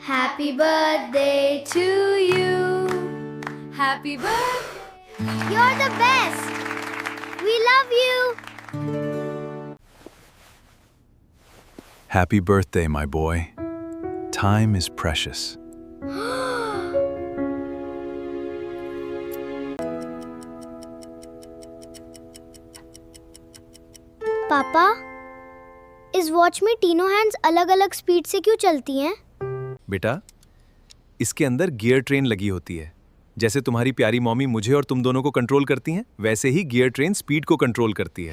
Happy birthday to you. Happy birthday. You're the best. We love you. Happy birthday, my boy. Time is precious. पापा, इस watch में तीनों hands अलग-अलग speed से क्यों चलती हैं? बेटा, इसके अंदर गियर ट्रेन लगी होती है। जैसे तुम्हारी प्यारी मम्मी मुझे और तुम दोनों को कंट्रोल करती हैं, वैसे ही गियर ट्रेन स्पीड को कंट्रोल करती है।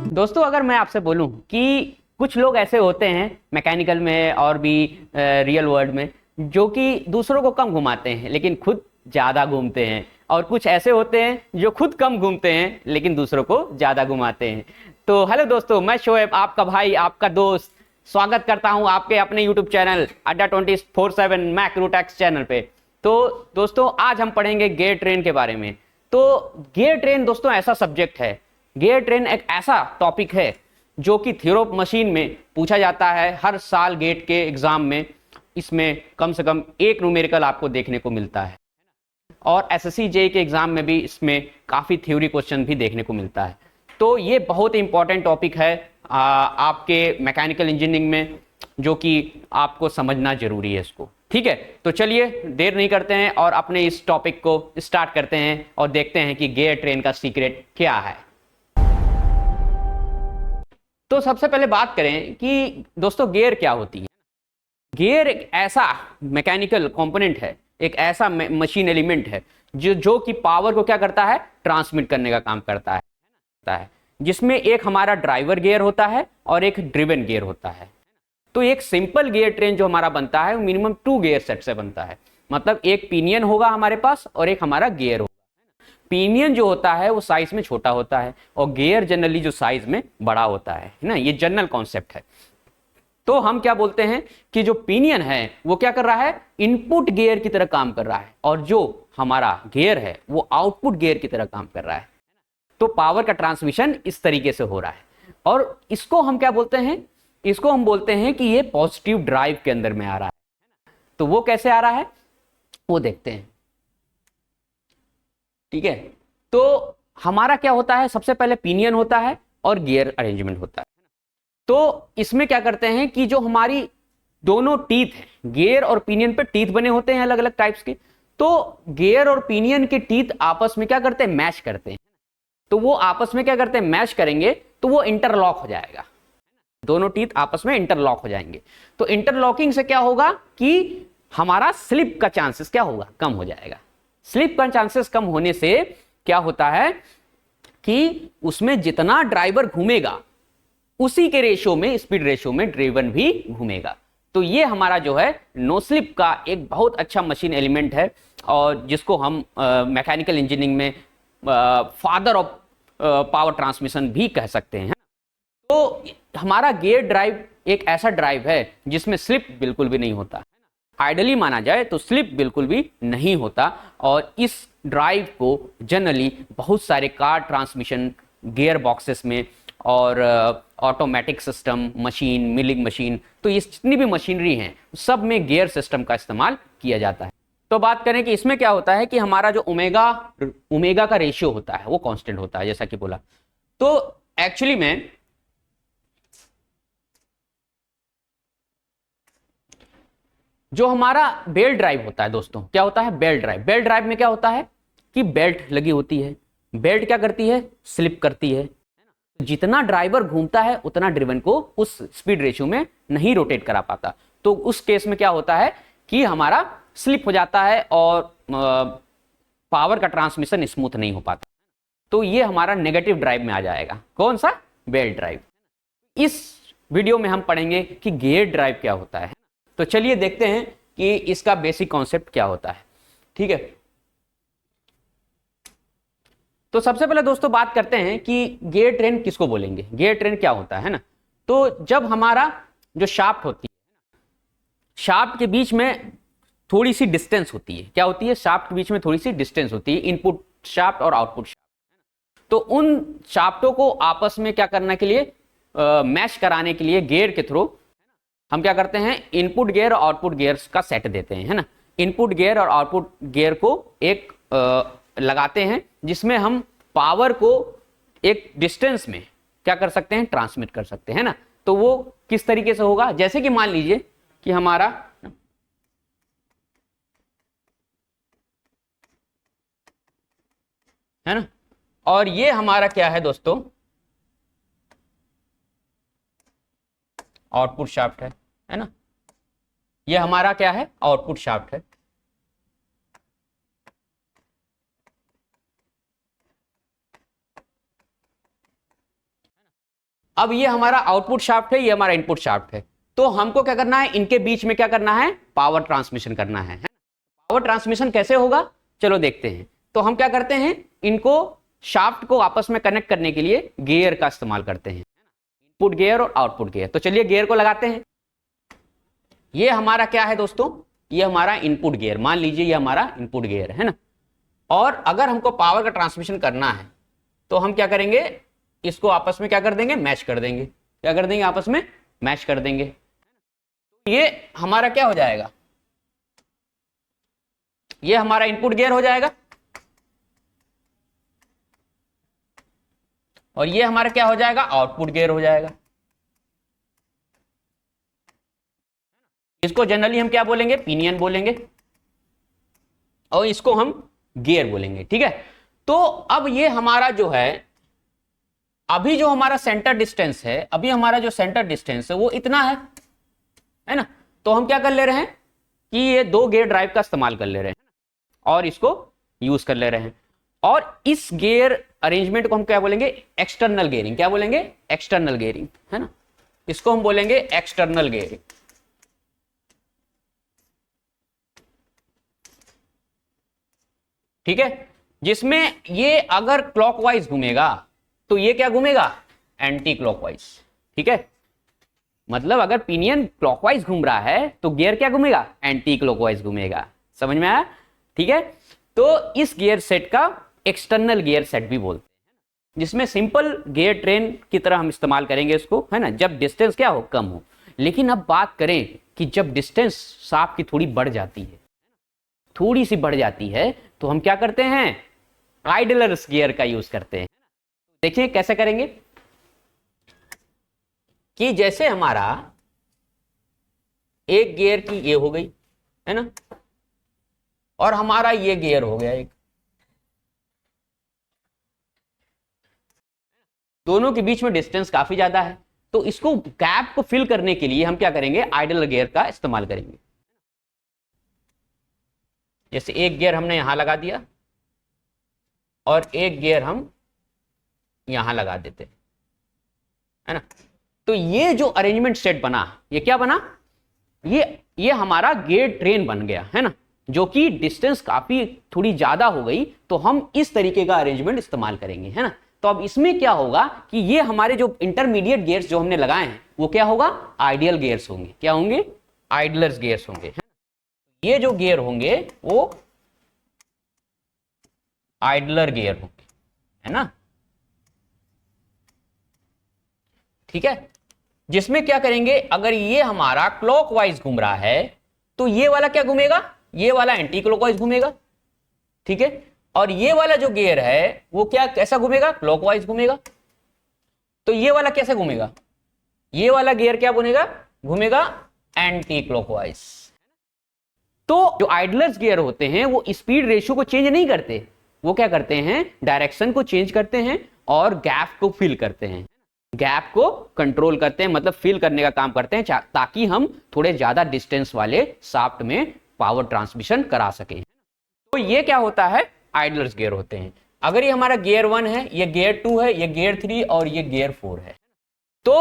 दोस्तों, अगर मैं आपसे बोलूं कि कुछ लोग ऐसे होते हैं मैकेनिकल में और भी रियल वर्ल्ड में जो कि दूसरों को कम घुमाते हैं लेकिन खुद ज़्यादा घूमते हैं, और कुछ ऐसे होते हैं जो खुद कम घूमते हैं लेकिन दूसरों को ज़्यादा घुमाते हैं। तो हेलो दोस्तों, मैं शोएब, आपका भाई, आपका दोस्त, स्वागत करता हूं आपके अपने यूट्यूब चैनल अड्डा 24/7 मैक रूटेक्स चैनल पे। तो दोस्तों, आज हम पढ़ेंगे गियर ट्रेन के बारे में। तो गियर ट्रेन दोस्तों ऐसा सब्जेक्ट है, गियर ट्रेन एक ऐसा टॉपिक है जो कि थ्योरी मशीन में पूछा जाता है हर साल गेट के एग्जाम में। इसमें कम से कम एक न्यूमेरिकल आपको देखने को मिलता है, और एसएससी जेईई के एग्जाम में भी इसमें काफ़ी थ्योरी क्वेश्चन भी देखने को मिलता है। तो ये बहुत इंपॉर्टेंट टॉपिक है आपके मैकेनिकल इंजीनियरिंग में, जो कि आपको समझना जरूरी है इसको। ठीक है, तो चलिए देर नहीं करते हैं और अपने इस टॉपिक को स्टार्ट करते हैं और देखते हैं कि गियर ट्रेन का सीक्रेट क्या है। तो सबसे पहले बात करें कि दोस्तों गियर क्या होती है। गियर एक ऐसा मैकेनिकल कंपोनेंट है, एक ऐसा मशीन एलिमेंट है जो कि पावर को क्या करता है, ट्रांसमिट करने का काम करता है, जिसमें एक हमारा ड्राइवर गियर होता है और एक ड्रिवन गियर होता है। तो एक सिंपल गियर ट्रेन जो हमारा बनता है वो मिनिमम 2 गियर सेट से बनता है। मतलब एक पिनियन होगा हमारे पास और एक हमारा गियर होगा। पिनियन जो होता है वो साइज में छोटा होता है और गियर जनरली जो साइज में बड़ा होता है ना, ये जनरल कॉन्सेप्ट है। तो हम क्या बोलते हैं कि जो पिनियन है वो क्या कर रहा है, इनपुट गियर की तरह काम कर रहा है, और जो हमारा गियर है वो आउटपुट गियर की तरह काम कर रहा है। तो पावर का ट्रांसमिशन इस तरीके से हो रहा है, और इसको हम क्या बोलते हैं, इसको हम बोलते हैं कि ये पॉजिटिव ड्राइव के अंदर में आ रहा है। तो वो कैसे आ रहा है वो देखते हैं। ठीक है, तो हमारा क्या होता है, सबसे पहले पिनियन होता है और गियर अरेंजमेंट होता है। तो इसमें क्या करते हैं कि जो हमारी दोनों टीथ हैं, गियर और पिनियन पे टीथ बने होते हैं अलग अलग टाइप्स के। तो गियर और पिनियन के टीथ आपस में क्या करते हैं, मैश करते हैं। तो वो आपस में क्या करते हैं, मैश करेंगे तो वो इंटरलॉक हो जाएगा, दोनों टीथ आपस में इंटरलॉक हो जाएंगे। तो इंटरलॉकिंग से क्या होगा कि हमारा स्लिप का चांसेस क्या होगा, कम हो जाएगा। स्लिप का चांसेस कम होने से क्या होता है कि उसमें जितना ड्राइवर घूमेगा उसी के रेशियो में, स्पीड रेशियो में ड्रिवन भी घूमेगा। तो ये हमारा जो है नो स्लिप का एक बहुत अच्छा मशीन एलिमेंट है, और जिसको हम मैकेनिकल इंजीनियरिंग में फादर ऑफ पावर ट्रांसमिशन भी कह सकते हैं। तो हमारा गियर ड्राइव एक ऐसा ड्राइव है जिसमें स्लिप बिल्कुल भी नहीं होता। आइडली माना जाए तो स्लिप बिल्कुल भी नहीं होता, और इस ड्राइव को जनरली बहुत सारे कार ट्रांसमिशन, गियर बॉक्सेस में, और automatic system, machine, milling machine, तो ये जितनी भी मशीनरी हैं सब में गियर सिस्टम का इस्तेमाल किया जाता है। तो बात करें कि इसमें क्या होता है कि हमारा जो ओमेगा का रेशियो होता है वो कांस्टेंट होता है, जैसा कि बोला। तो एक्चुअली में जो हमारा बेल्ट ड्राइव होता है दोस्तों, क्या होता है, बेल्ट ड्राइव। बेल्ट ड्राइव में क्या होता है कि बेल्ट लगी होती है, बेल्ट क्या करती है, स्लिप करती है। जितना ड्राइवर घूमता है उतना ड्रिवन को उस स्पीड रेशियो में नहीं रोटेट करा पाता। तो उस केस में क्या होता है कि हमारा स्लिप हो जाता है और पावर का ट्रांसमिशन स्मूथ नहीं हो पाता। तो ये हमारा नेगेटिव ड्राइव में आ जाएगा। कौन सा, बेल्ट ड्राइव। इस वीडियो में हम पढ़ेंगे कि गियर ड्राइव क्या होता है। तो चलिए देखते हैं कि इसका बेसिक कॉन्सेप्ट क्या होता है। ठीक है, तो सबसे पहले दोस्तों बात करते हैं कि गियर ट्रेन किसको बोलेंगे, गियर ट्रेन क्या होता है ना। तो जब हमारा जो शाफ्ट होती है, शाफ्ट के बीच में थोड़ी सी डिस्टेंस होती है, क्या होती है, शाफ्ट के बीच में थोड़ी सी डिस्टेंस होती है, इनपुट शाफ्ट और आउटपुट शाफ्ट। तो उन शाफ्टों को आपस में क्या करने के लिए, मैश कराने के लिए गियर के थ्रू हम क्या करते हैं, इनपुट गियर और आउटपुट गियर्स का सेट देते हैं, है ना। इनपुट गियर और आउटपुट गियर को एक लगाते हैं जिसमें हम पावर को एक डिस्टेंस में क्या कर सकते हैं, ट्रांसमिट कर सकते हैं ना। तो वो किस तरीके से होगा, जैसे कि मान लीजिए कि हमारा है ना, और ये हमारा क्या है दोस्तों, आउटपुट शाफ्ट है ना। ये हमारा क्या है, आउटपुट शाफ्ट है। अब ये हमारा आउटपुट शाफ्ट है, ये हमारा इनपुट शाफ्ट है। तो हमको क्या करना है, इनके बीच में क्या करना है, पावर ट्रांसमिशन करना है। पावर ट्रांसमिशन कैसे होगा, चलो देखते हैं। तो हम क्या करते हैं, इनको शाफ्ट को आपस में कनेक्ट करने के लिए गियर का इस्तेमाल करते हैं, इनपुट गियर और आउटपुट गियर। तो चलिए गियर को लगाते हैं। ये हमारा क्या है दोस्तों, ये हमारा इनपुट गियर, मान लीजिए ये हमारा इनपुट गियर है ना। और अगर हमको पावर का ट्रांसमिशन करना है तो हम क्या करेंगे, इसको आपस में क्या कर देंगे, मैच कर देंगे। क्या कर देंगे, आपस में मैच कर देंगे। ये हमारा क्या हो जाएगा, ये हमारा इनपुट गियर हो जाएगा और ये हमारा क्या हो जाएगा, आउटपुट गियर हो जाएगा। इसको जनरली हम क्या बोलेंगे, पिनियन बोलेंगे, और इसको हम गियर बोलेंगे, ठीक है। तो अब ये हमारा जो है, अभी जो हमारा सेंटर डिस्टेंस है, अभी हमारा जो सेंटर डिस्टेंस है वो इतना है ना। तो हम क्या कर ले रहे हैं कि ये 2 गियर ड्राइव का इस्तेमाल कर ले रहे हैं और इसको यूज कर ले रहे हैं। और इस गियर अरेंजमेंट को हम क्या बोलेंगे, एक्सटर्नल गियरिंग। क्या बोलेंगे, एक्सटर्नल गियरिंग, है ना। इसको हम बोलेंगे एक्सटर्नल गियरिंग। ठीक है, जिसमें ये अगर क्लॉकवाइज घूमेगा तो ये क्या घूमेगा, एंटी क्लॉकवाइज। ठीक है, मतलब अगर पिनियन क्लॉकवाइज घूम रहा है तो गियर क्या घूमेगा, एंटी क्लॉकवाइज घूमेगा। समझ में आया, ठीक है। तो इस गियर सेट का एक्सटर्नल गियर सेट भी बोलते हैं, जिसमें सिंपल गियर ट्रेन की तरह हम इस्तेमाल करेंगे इसको, है ना, जब डिस्टेंस क्या हो, कम हो। लेकिन अब बात करें कि जब डिस्टेंस शाफ्ट की थोड़ी बढ़ जाती है, थोड़ी सी बढ़ जाती है, तो हम क्या करते हैं, आइडलर्स गियर का यूज करते हैं। देखिए कैसे करेंगे, कि जैसे हमारा एक गियर की ये हो गई, है ना, और हमारा ये गियर हो गया एक, दोनों के बीच में डिस्टेंस काफी ज्यादा है। तो इसको गैप को फिल करने के लिए हम क्या करेंगे, आइडल गियर का इस्तेमाल करेंगे। जैसे एक गियर हमने यहां लगा दिया और एक गियर हम यहां लगा देते, है ना। तो ये जो अरेंजमेंट सेट बना, ये क्या बना, ये हमारा गियर ट्रेन बन गया, है ना, जो कि डिस्टेंस काफी थोड़ी ज्यादा हो गई। तो हम इस तरीके का अरेंजमेंट इस्तेमाल करेंगे, है ना। तो अब इसमें क्या होगा कि ये हमारे जो इंटरमीडिएट गियर्स जो हमने लगाए हैं वो क्या होगा, आइडियल गियर्स होंगे। क्या होंगे, आइडलर्स गियर्स होंगे, है? ये जो गियर होंगे वो आइडलर गियर होंगे, है ना, ठीक है। जिसमें क्या करेंगे, अगर ये हमारा क्लॉकवाइज घूम रहा है तो ये वाला क्या घूमेगा, ये वाला एंटी क्लॉकवाइज घूमेगा, ठीक है। और ये वाला जो गियर है वो क्या, कैसा घूमेगा, क्लॉकवाइज घूमेगा। तो ये वाला कैसे घूमेगा, ये वाला गियर क्या बनेगा, घूमेगा एंटी क्लॉकवाइज। तो जो आइडलर्स गियर होते हैं वो स्पीड रेशियो को चेंज नहीं करते, वो क्या करते हैं, डायरेक्शन को चेंज करते हैं और गैप को फिल करते हैं, गैप को कंट्रोल करते हैं, मतलब फिल करने का काम करते हैं, ताकि हम थोड़े ज्यादा डिस्टेंस वाले शाफ्ट में पावर ट्रांसमिशन करा सकें। तो ये क्या होता है, आइडलर्स गियर होते हैं। अगर ये हमारा गियर 1 है, ये गियर 2 है, ये गियर 3 और ये गियर 4 है। तो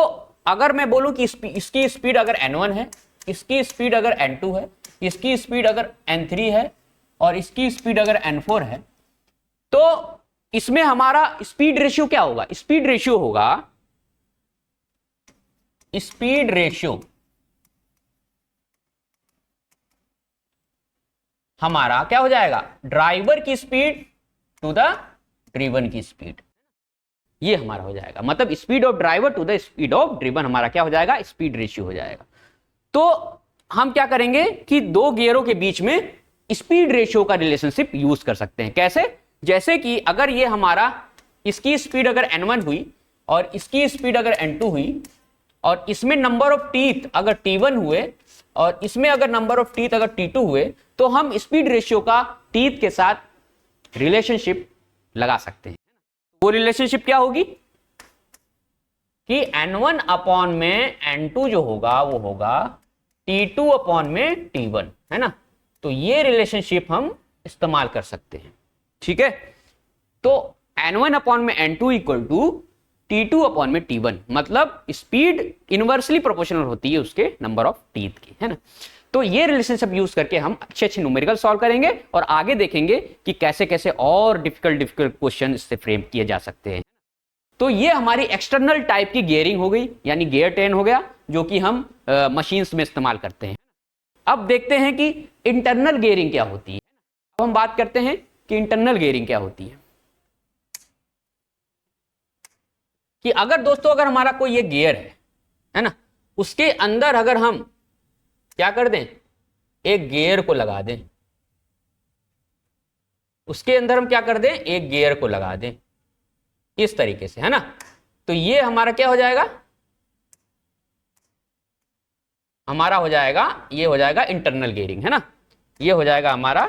अगर मैं बोलूं कि इसकी स्पीड अगर N1 है, इसकी स्पीड अगर N2 है, इसकी स्पीड अगर N3 है और इसकी स्पीड अगर N4 है, तो इसमें हमारा स्पीड रेशियो क्या होगा, स्पीड रेशियो होगा, स्पीड रेशियो हमारा क्या हो जाएगा, ड्राइवर की स्पीड टू द ड्रिवन की स्पीड, ये हमारा हो जाएगा। मतलब speed of driver to the speed of driven हमारा क्या हो जाएगा, स्पीड रेशियो हो जाएगा। तो हम क्या करेंगे कि दो गियरों के बीच में स्पीड रेशियो का रिलेशनशिप यूज कर सकते हैं। कैसे? जैसे कि अगर ये हमारा, इसकी स्पीड अगर n1 हुई और इसकी स्पीड अगर n2 हुई और इसमें नंबर ऑफ टीथ अगर t1 हुए और इसमें अगर नंबर ऑफ टीथ अगर t2 हुए, तो हम स्पीड रेशियो का टीथ के साथ रिलेशनशिप लगा सकते हैं। वो रिलेशनशिप क्या होगी कि n1 अपॉन में n2 जो होगा वो होगा t2 अपॉन में t1, है ना। तो ये रिलेशनशिप हम इस्तेमाल कर सकते हैं, ठीक है। तो n1 अपॉन में n2 equal to t2 upon में t1, मतलब स्पीड इनवर्सली प्रोपोर्शनल होती है उसके नंबर ऑफ टीथ की, है ना। तो ये रिलेशनशिप यूज करके हम अच्छे अच्छे न्यूमेरिकल सॉल्व करेंगे और आगे देखेंगे कि कैसे कैसे और डिफिकल्ट क्वेश्चन इससे फ्रेम किए जा सकते हैं। तो ये हमारी एक्सटर्नल टाइप की गियरिंग हो गई, यानी गियर ट्रेन हो गया, जो कि हम मशीन्स में इस्तेमाल करते हैं। अब देखते हैं कि इंटरनल गियरिंग क्या होती है। अब हम बात करते हैं कि इंटरनल गियरिंग क्या होती है। कि अगर दोस्तों अगर हमारा कोई ये गियर है ना, उसके अंदर अगर हम क्या कर दें, एक गियर को लगा दें, उसके अंदर हम क्या कर दें, एक गियर को लगा दें इस तरीके से, है ना। तो ये हमारा क्या हो जाएगा, हमारा हो जाएगा, ये हो जाएगा इंटरनल गियरिंग, है ना। ये हो जाएगा हमारा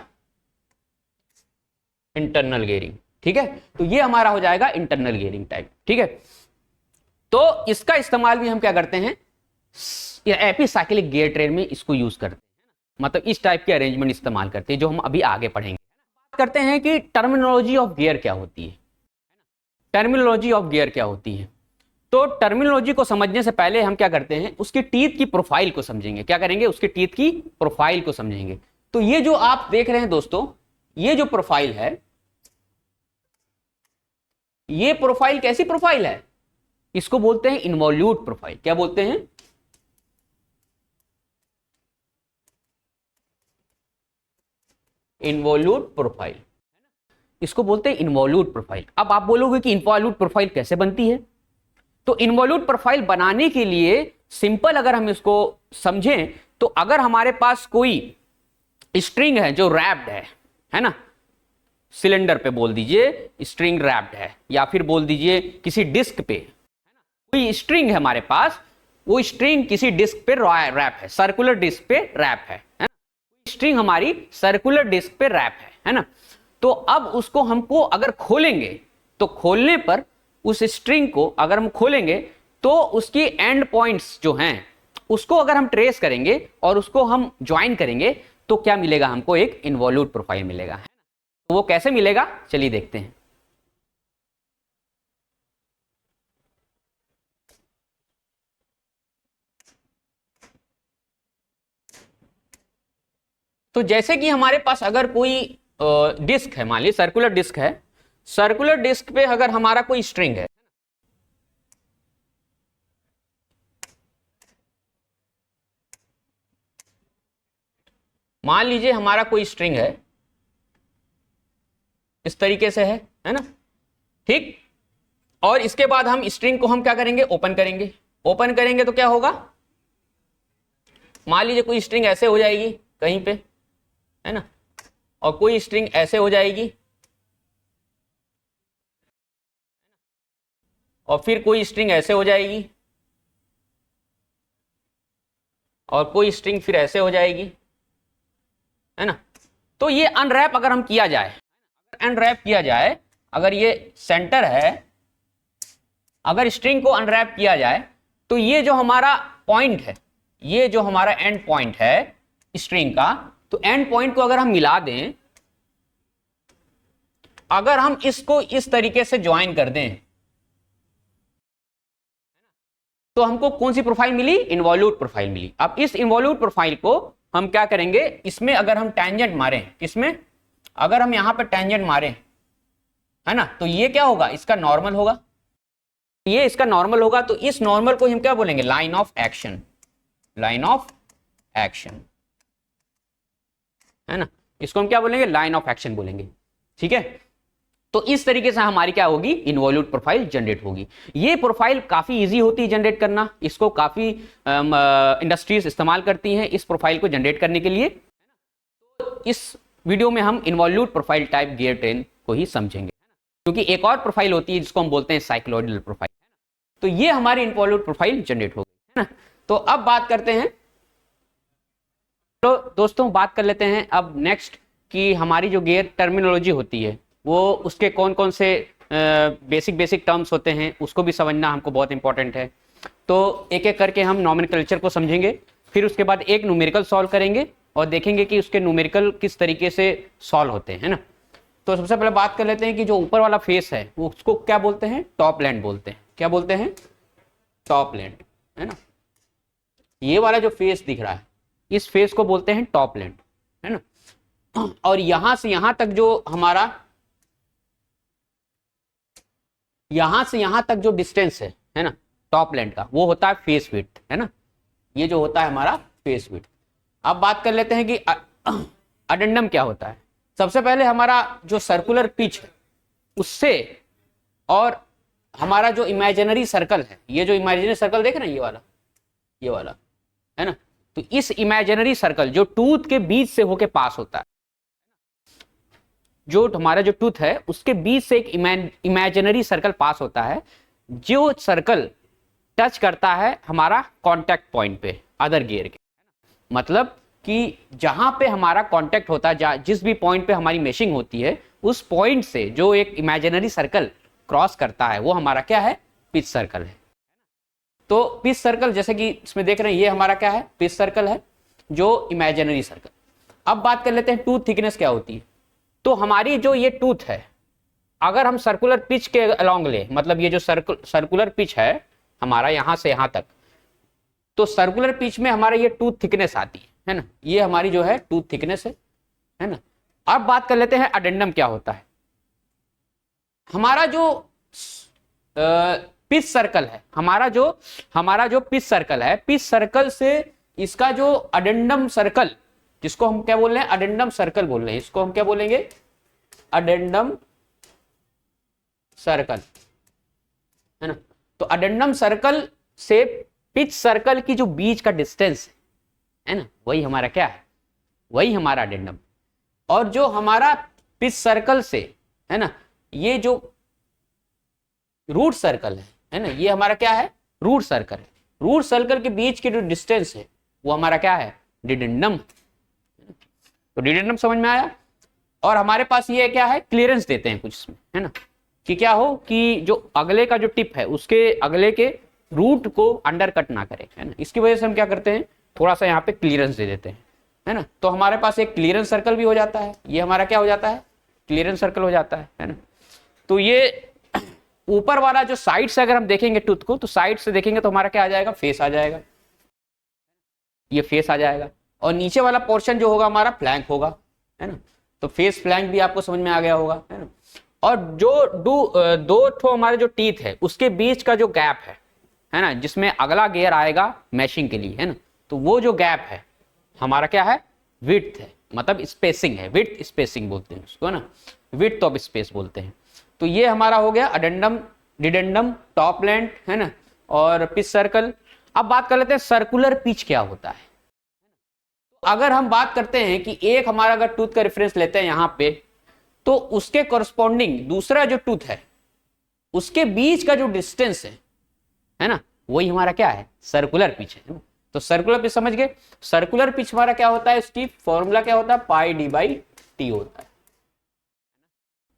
इंटरनल गियरिंग, ठीक है। तो ये हमारा हो जाएगा इंटरनल गियरिंग टाइप, ठीक है। तो इसका इस्तेमाल भी हम क्या करते हैं, एपिसाइक्लिक गियर ट्रेन में इसको यूज करते हैं, मतलब इस टाइप के अरेंजमेंट इस्तेमाल करते हैं, जो हम अभी आगे पढ़ेंगे। बात करते हैं कि टर्मिनोलॉजी ऑफ गियर क्या होती है। टर्मिनोलॉजी ऑफ गियर क्या होती है, तो टर्मिनोलॉजी को समझने से पहले हम क्या करते हैं, उसकी टीथ की प्रोफाइल को समझेंगे। क्या करेंगे, उसके टीथ की प्रोफाइल को समझेंगे। तो ये जो आप देख रहे हैं दोस्तों, ये जो प्रोफाइल है, ये प्रोफाइल कैसी प्रोफाइल है, इसको बोलते हैं इन्वॉल्यूट प्रोफाइल। क्या बोलते हैं, इन्वॉल्यूट प्रोफाइल, इसको बोलते हैं इन्वॉल्यूट प्रोफाइल। अब आप बोलोगे कि इन्वॉल्यूट प्रोफाइल कैसे बनती है, तो इन्वॉल्यूट प्रोफाइल बनाने के लिए सिंपल अगर हम इसको समझें, तो अगर हमारे पास कोई स्ट्रिंग है जो रैप्ड है ना, सिलेंडर पे बोल दीजिए स्ट्रिंग रैप्ड है, या फिर बोल दीजिए किसी डिस्क पे कोई स्ट्रिंग है हमारे पास, वो स्ट्रिंग किसी डिस्क पे रैप है, सर्कुलर डिस्क पे रैप है ना, स्ट्रिंग हमारी सर्कुलर डिस्क पे रैप है ना। तो अब उसको हमको अगर खोलेंगे, तो खोलने पर उस स्ट्रिंग को अगर हम खोलेंगे, तो उसकी एंड पॉइंट्स जो हैं उसको अगर हम ट्रेस करेंगे और उसको हम ज्वाइन करेंगे, तो क्या मिलेगा हमको, एक इन्वॉल्यूट प्रोफाइल मिलेगा। तो वो कैसे मिलेगा, चलिए देखते हैं। तो जैसे कि हमारे पास अगर कोई डिस्क है, मान लीजिए सर्कुलर डिस्क है, सर्कुलर डिस्क पे अगर हमारा कोई स्ट्रिंग है, मान लीजिए हमारा कोई स्ट्रिंग है, इस तरीके से है ना, ठीक। और इसके बाद हम स्ट्रिंग को हम क्या करेंगे, ओपन करेंगे। ओपन करेंगे तो क्या होगा, मान लीजिए कोई स्ट्रिंग ऐसे हो जाएगी कहीं पे, है ना, और कोई स्ट्रिंग ऐसे हो जाएगी, और फिर कोई स्ट्रिंग ऐसे हो जाएगी, और कोई स्ट्रिंग फिर ऐसे हो जाएगी, है ना। तो ये अनरैप अगर हम किया जाए, अनरैप किया जाए, अगर ये सेंटर है, अगर स्ट्रिंग को अनरैप किया जाए, तो ये जो हमारा पॉइंट है, ये जो हमारा एंड पॉइंट है स्ट्रिंग का, तो एंड पॉइंट को अगर हम मिला दें, अगर हम इसको इस तरीके से ज्वाइन कर दें, तो हमको कौन सी प्रोफाइल मिली, इन्वॉल्यूट प्रोफाइल मिली। अब इस इन्वॉल्यूट प्रोफाइल को हम क्या करेंगे, इसमें अगर हम टेंजेंट मारें, इसमें अगर हम यहां पर टेंजेंट मारें, है ना, तो ये क्या होगा, इसका नॉर्मल होगा, ये इसका नॉर्मल होगा। तो इस नॉर्मल को हम क्या बोलेंगे, line of action, line of action, है ना, इसको हम क्या बोलेंगे, लाइन ऑफ एक्शन बोलेंगे, ठीक है। तो इस तरीके से हमारी क्या होगी, इन्वॉल्यूट प्रोफाइल जनरेट होगी। ये प्रोफाइल काफी इजी होती है जनरेट करना, इसको काफी इंडस्ट्रीज इस्तेमाल करती हैं इस प्रोफाइल को जनरेट करने के लिए। तो इस वीडियो में हम involute profile type gear train को ही समझेंगे, क्योंकि एक और प्रोफाइल होती है जिसको हम बोलते हैं साइक्लोइडल प्रोफाइल। तो ये हमारी इन्वॉल्यूट प्रोफाइल जनरेट हो गई है ना। तो अब बात करते हैं, तो दोस्तों बात कर लेते हैं अब नेक्स्ट कि हमारी जो गियर टर्मिनोलॉजी होती है वो उसके कौन कौन से बेसिक टर्म्स होते हैं उसको भी समझना हमको बहुत इंपॉर्टेंट है। तो एक एक करके हम नॉमेनक्लेचर को समझेंगे, फिर उसके बाद एक न्यूमेरिकल सॉल्व करेंगे और देखेंगे कि उसके न्यूमेरिकल किस तरीके से सॉल्व होते हैं ना। तो सबसे पहले बात कर लेते हैं कि जो ऊपर वाला फेस है वो उसको क्या बोलते हैं, टॉप लैंड बोलते हैं। क्या बोलते हैं, टॉप लैंड, है ना। ये वाला जो फेस दिख रहा है इस फेस को बोलते हैं टॉप लैंड, है ना। और यहां से यहां तक जो हमारा, यहां से यहां तक जो डिस्टेंस है ना टॉप लैंड का, वो होता है फेस विड्थ, है ना। ये जो होता है हमारा फेस विड्थ। अब बात कर लेते हैं कि अडेंडम क्या होता है। सबसे पहले हमारा जो सर्कुलर पिच है उससे और हमारा जो इमेजिनरी सर्कल है, ये जो इमेजिनरी सर्कल देख रहे हैं ये वाला है ना, तो इस इमेजिनरी सर्कल जो टूथ के बीच से होके पास होता है, जो हमारा जो टूथ है उसके बीच से एक इमेजिनरी सर्कल पास होता है, जो सर्कल टच करता है हमारा कांटेक्ट पॉइंट पे अदर गियर के। मतलब कि जहां पे हमारा कांटेक्ट होता है, जिस भी पॉइंट पे हमारी मेशिंग होती है, उस पॉइंट से जो एक इमेजिनरी सर्कल क्रॉस करता है वो हमारा क्या है, पिच सर्कल है। तो पिच सर्कल जैसे कि इसमें देख रहे हैं, ये हमारा क्या है, पिच सर्कल है, जो इमेजिनरी सर्कल। अब बात कर लेते हैं टूथ थिकनेस क्या होती है। तो हमारी जो ये टूथ है, अगर हम सर्कुलर पिच के अलोंग ले, मतलब ये जो सर्कुलर पिच है हमारा यहां से यहां तक, तो सर्कुलर पिच में हमारा ये टूथ थिकनेस आती है ना। ये हमारी जो है टूथ थिकनेस है ना। अब बात कर लेते हैं अडेंडम क्या होता है। हमारा जो पिच सर्कल है, हमारा जो पिच सर्कल है, पिच सर्कल से इसका जो अडेंडम सर्कल, जिसको हम क्या बोल रहे हैं, अडेंडम सर्कल बोल रहे हैं, इसको हम क्या बोलेंगे, अडेंडम सर्कल, है ना। तो अडेंडम सर्कल से पिच सर्कल की जो बीच का डिस्टेंस है ना, वही हमारा क्या है, वही हमारा अडेंडम। और जो हमारा पिच सर्कल से, है ना, ये जो रूट सर्कल है ना, ये हमारा क्या है, रूट सर्कल है। रूट सर्कल के बीच की जो डिस्टेंस है वो हमारा क्या है, डिडेंडम। तो डिडेंडम समझ में आया। और हमारे पास ये क्या है, क्लियरेंस देते हैं कुछ इसमें, है ना, कि क्या हो कि जो अगले का जो टिप है उसके अगले के रूट को अंडर कट ना करे, है ना। इसकी वजह से हम क्या करते हैं, थोड़ा सा यहाँ पे क्लियरेंस दे देते हैं, है ना। तो हमारे पास एक क्लियरेंस सर्कल भी हो जाता है, ये हमारा क्या हो जाता है, क्लियरेंस सर्कल हो जाता है ना। तो ये ऊपर वाला जो साइड से अगर हम देखेंगे टूथ को, तो साइड से देखेंगे तो हमारा क्या आ जाएगा, फेस आ जाएगा, ये फेस आ जाएगा। और नीचे वाला पोर्शन जो होगा हमारा फ्लैंक होगा, है ना। तो फेस फ्लैंक भी आपको समझ में आ गया होगा, है ना। और जो दो ठो हमारे जो टीथ है उसके बीच का जो गैप है ना, जिसमें अगला गियर आएगा मैशिंग के लिए, है ना, तो वो जो गैप है हमारा क्या है, विड्थ है, मतलब स्पेसिंग है, विड्थ स्पेसिंग बोलते हैं उसको, है ना, विड्थ ऑफ स्पेस बोलते हैं। तो ये हमारा हो गया अडेंडम, डिडेंडम, टॉप लैंड, है ना, और पिच सर्कल। अब बात कर लेते हैं सर्कुलर पिच क्या होता है। अगर हम बात करते हैं कि एक हमारा अगर टूथ का रेफरेंस लेते हैं यहाँ पे, तो उसके कॉरस्पॉन्डिंग दूसरा जो टूथ है उसके बीच का जो डिस्टेंस है ना, वही हमारा क्या है, सर्कुलर पिच है ना। तो सर्कुलर पिच समझ गए। सर्कुलर पिच हमारा क्या होता है, इसकी फॉर्मूला क्या होता है, पाई डी बाई टी होता है,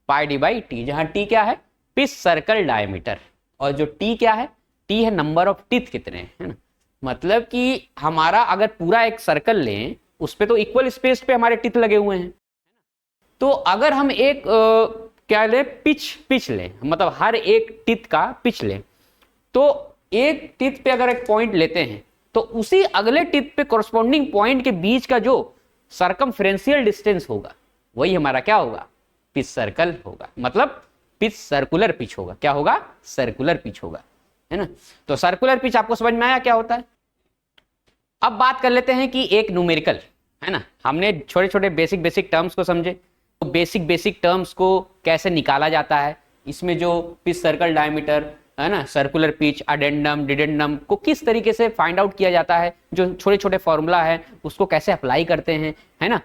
पाई डी बाई टी, जहां टी क्या है, पिच सर्कल डायमीटर, और जो टी क्या है, टी है नंबर ऑफ टीथ कितने हैं, है ना। मतलब कि हमारा अगर पूरा एक सर्कल लें उस पे तो इक्वल स्पेस पे हमारे टीथ लगे हुए हैं। तो अगर हम एक क्या लें, पिच लें, मतलब हर एक टीथ का पिच लें, तो एक टीथ पे अगर एक पॉइंट लेते हैं तो उसी अगले टीथ पे कॉरस्पॉन्डिंग पॉइंट के बीच का जो सर्कमफ्रेंशियल डिस्टेंस होगा वही हमारा क्या होगा, पिच सर्कल होगा, मतलब पिच सर्कुलर पिच होगा। क्या होगा, सर्कुलर पिच होगा, है ना। तो सर्कुलर पिच आपको समझ में आया क्या होता है। अब बात कर लेते हैं कि एक न्यूमेरिकल, है ना, हमने छोटे छोटे बेसिक टर्म्स को समझे, बेसिक टर्म्स को कैसे निकाला जाता है, इसमें जो पिच सर्कल डायमीटर है ना, सर्कुलर पिच, अडेंडम, डिडेंडम को किस तरीके से फाइंड आउट किया जाता है, जो छोटे छोटे फॉर्मूला है उसको कैसे अप्लाई करते हैं, है ना,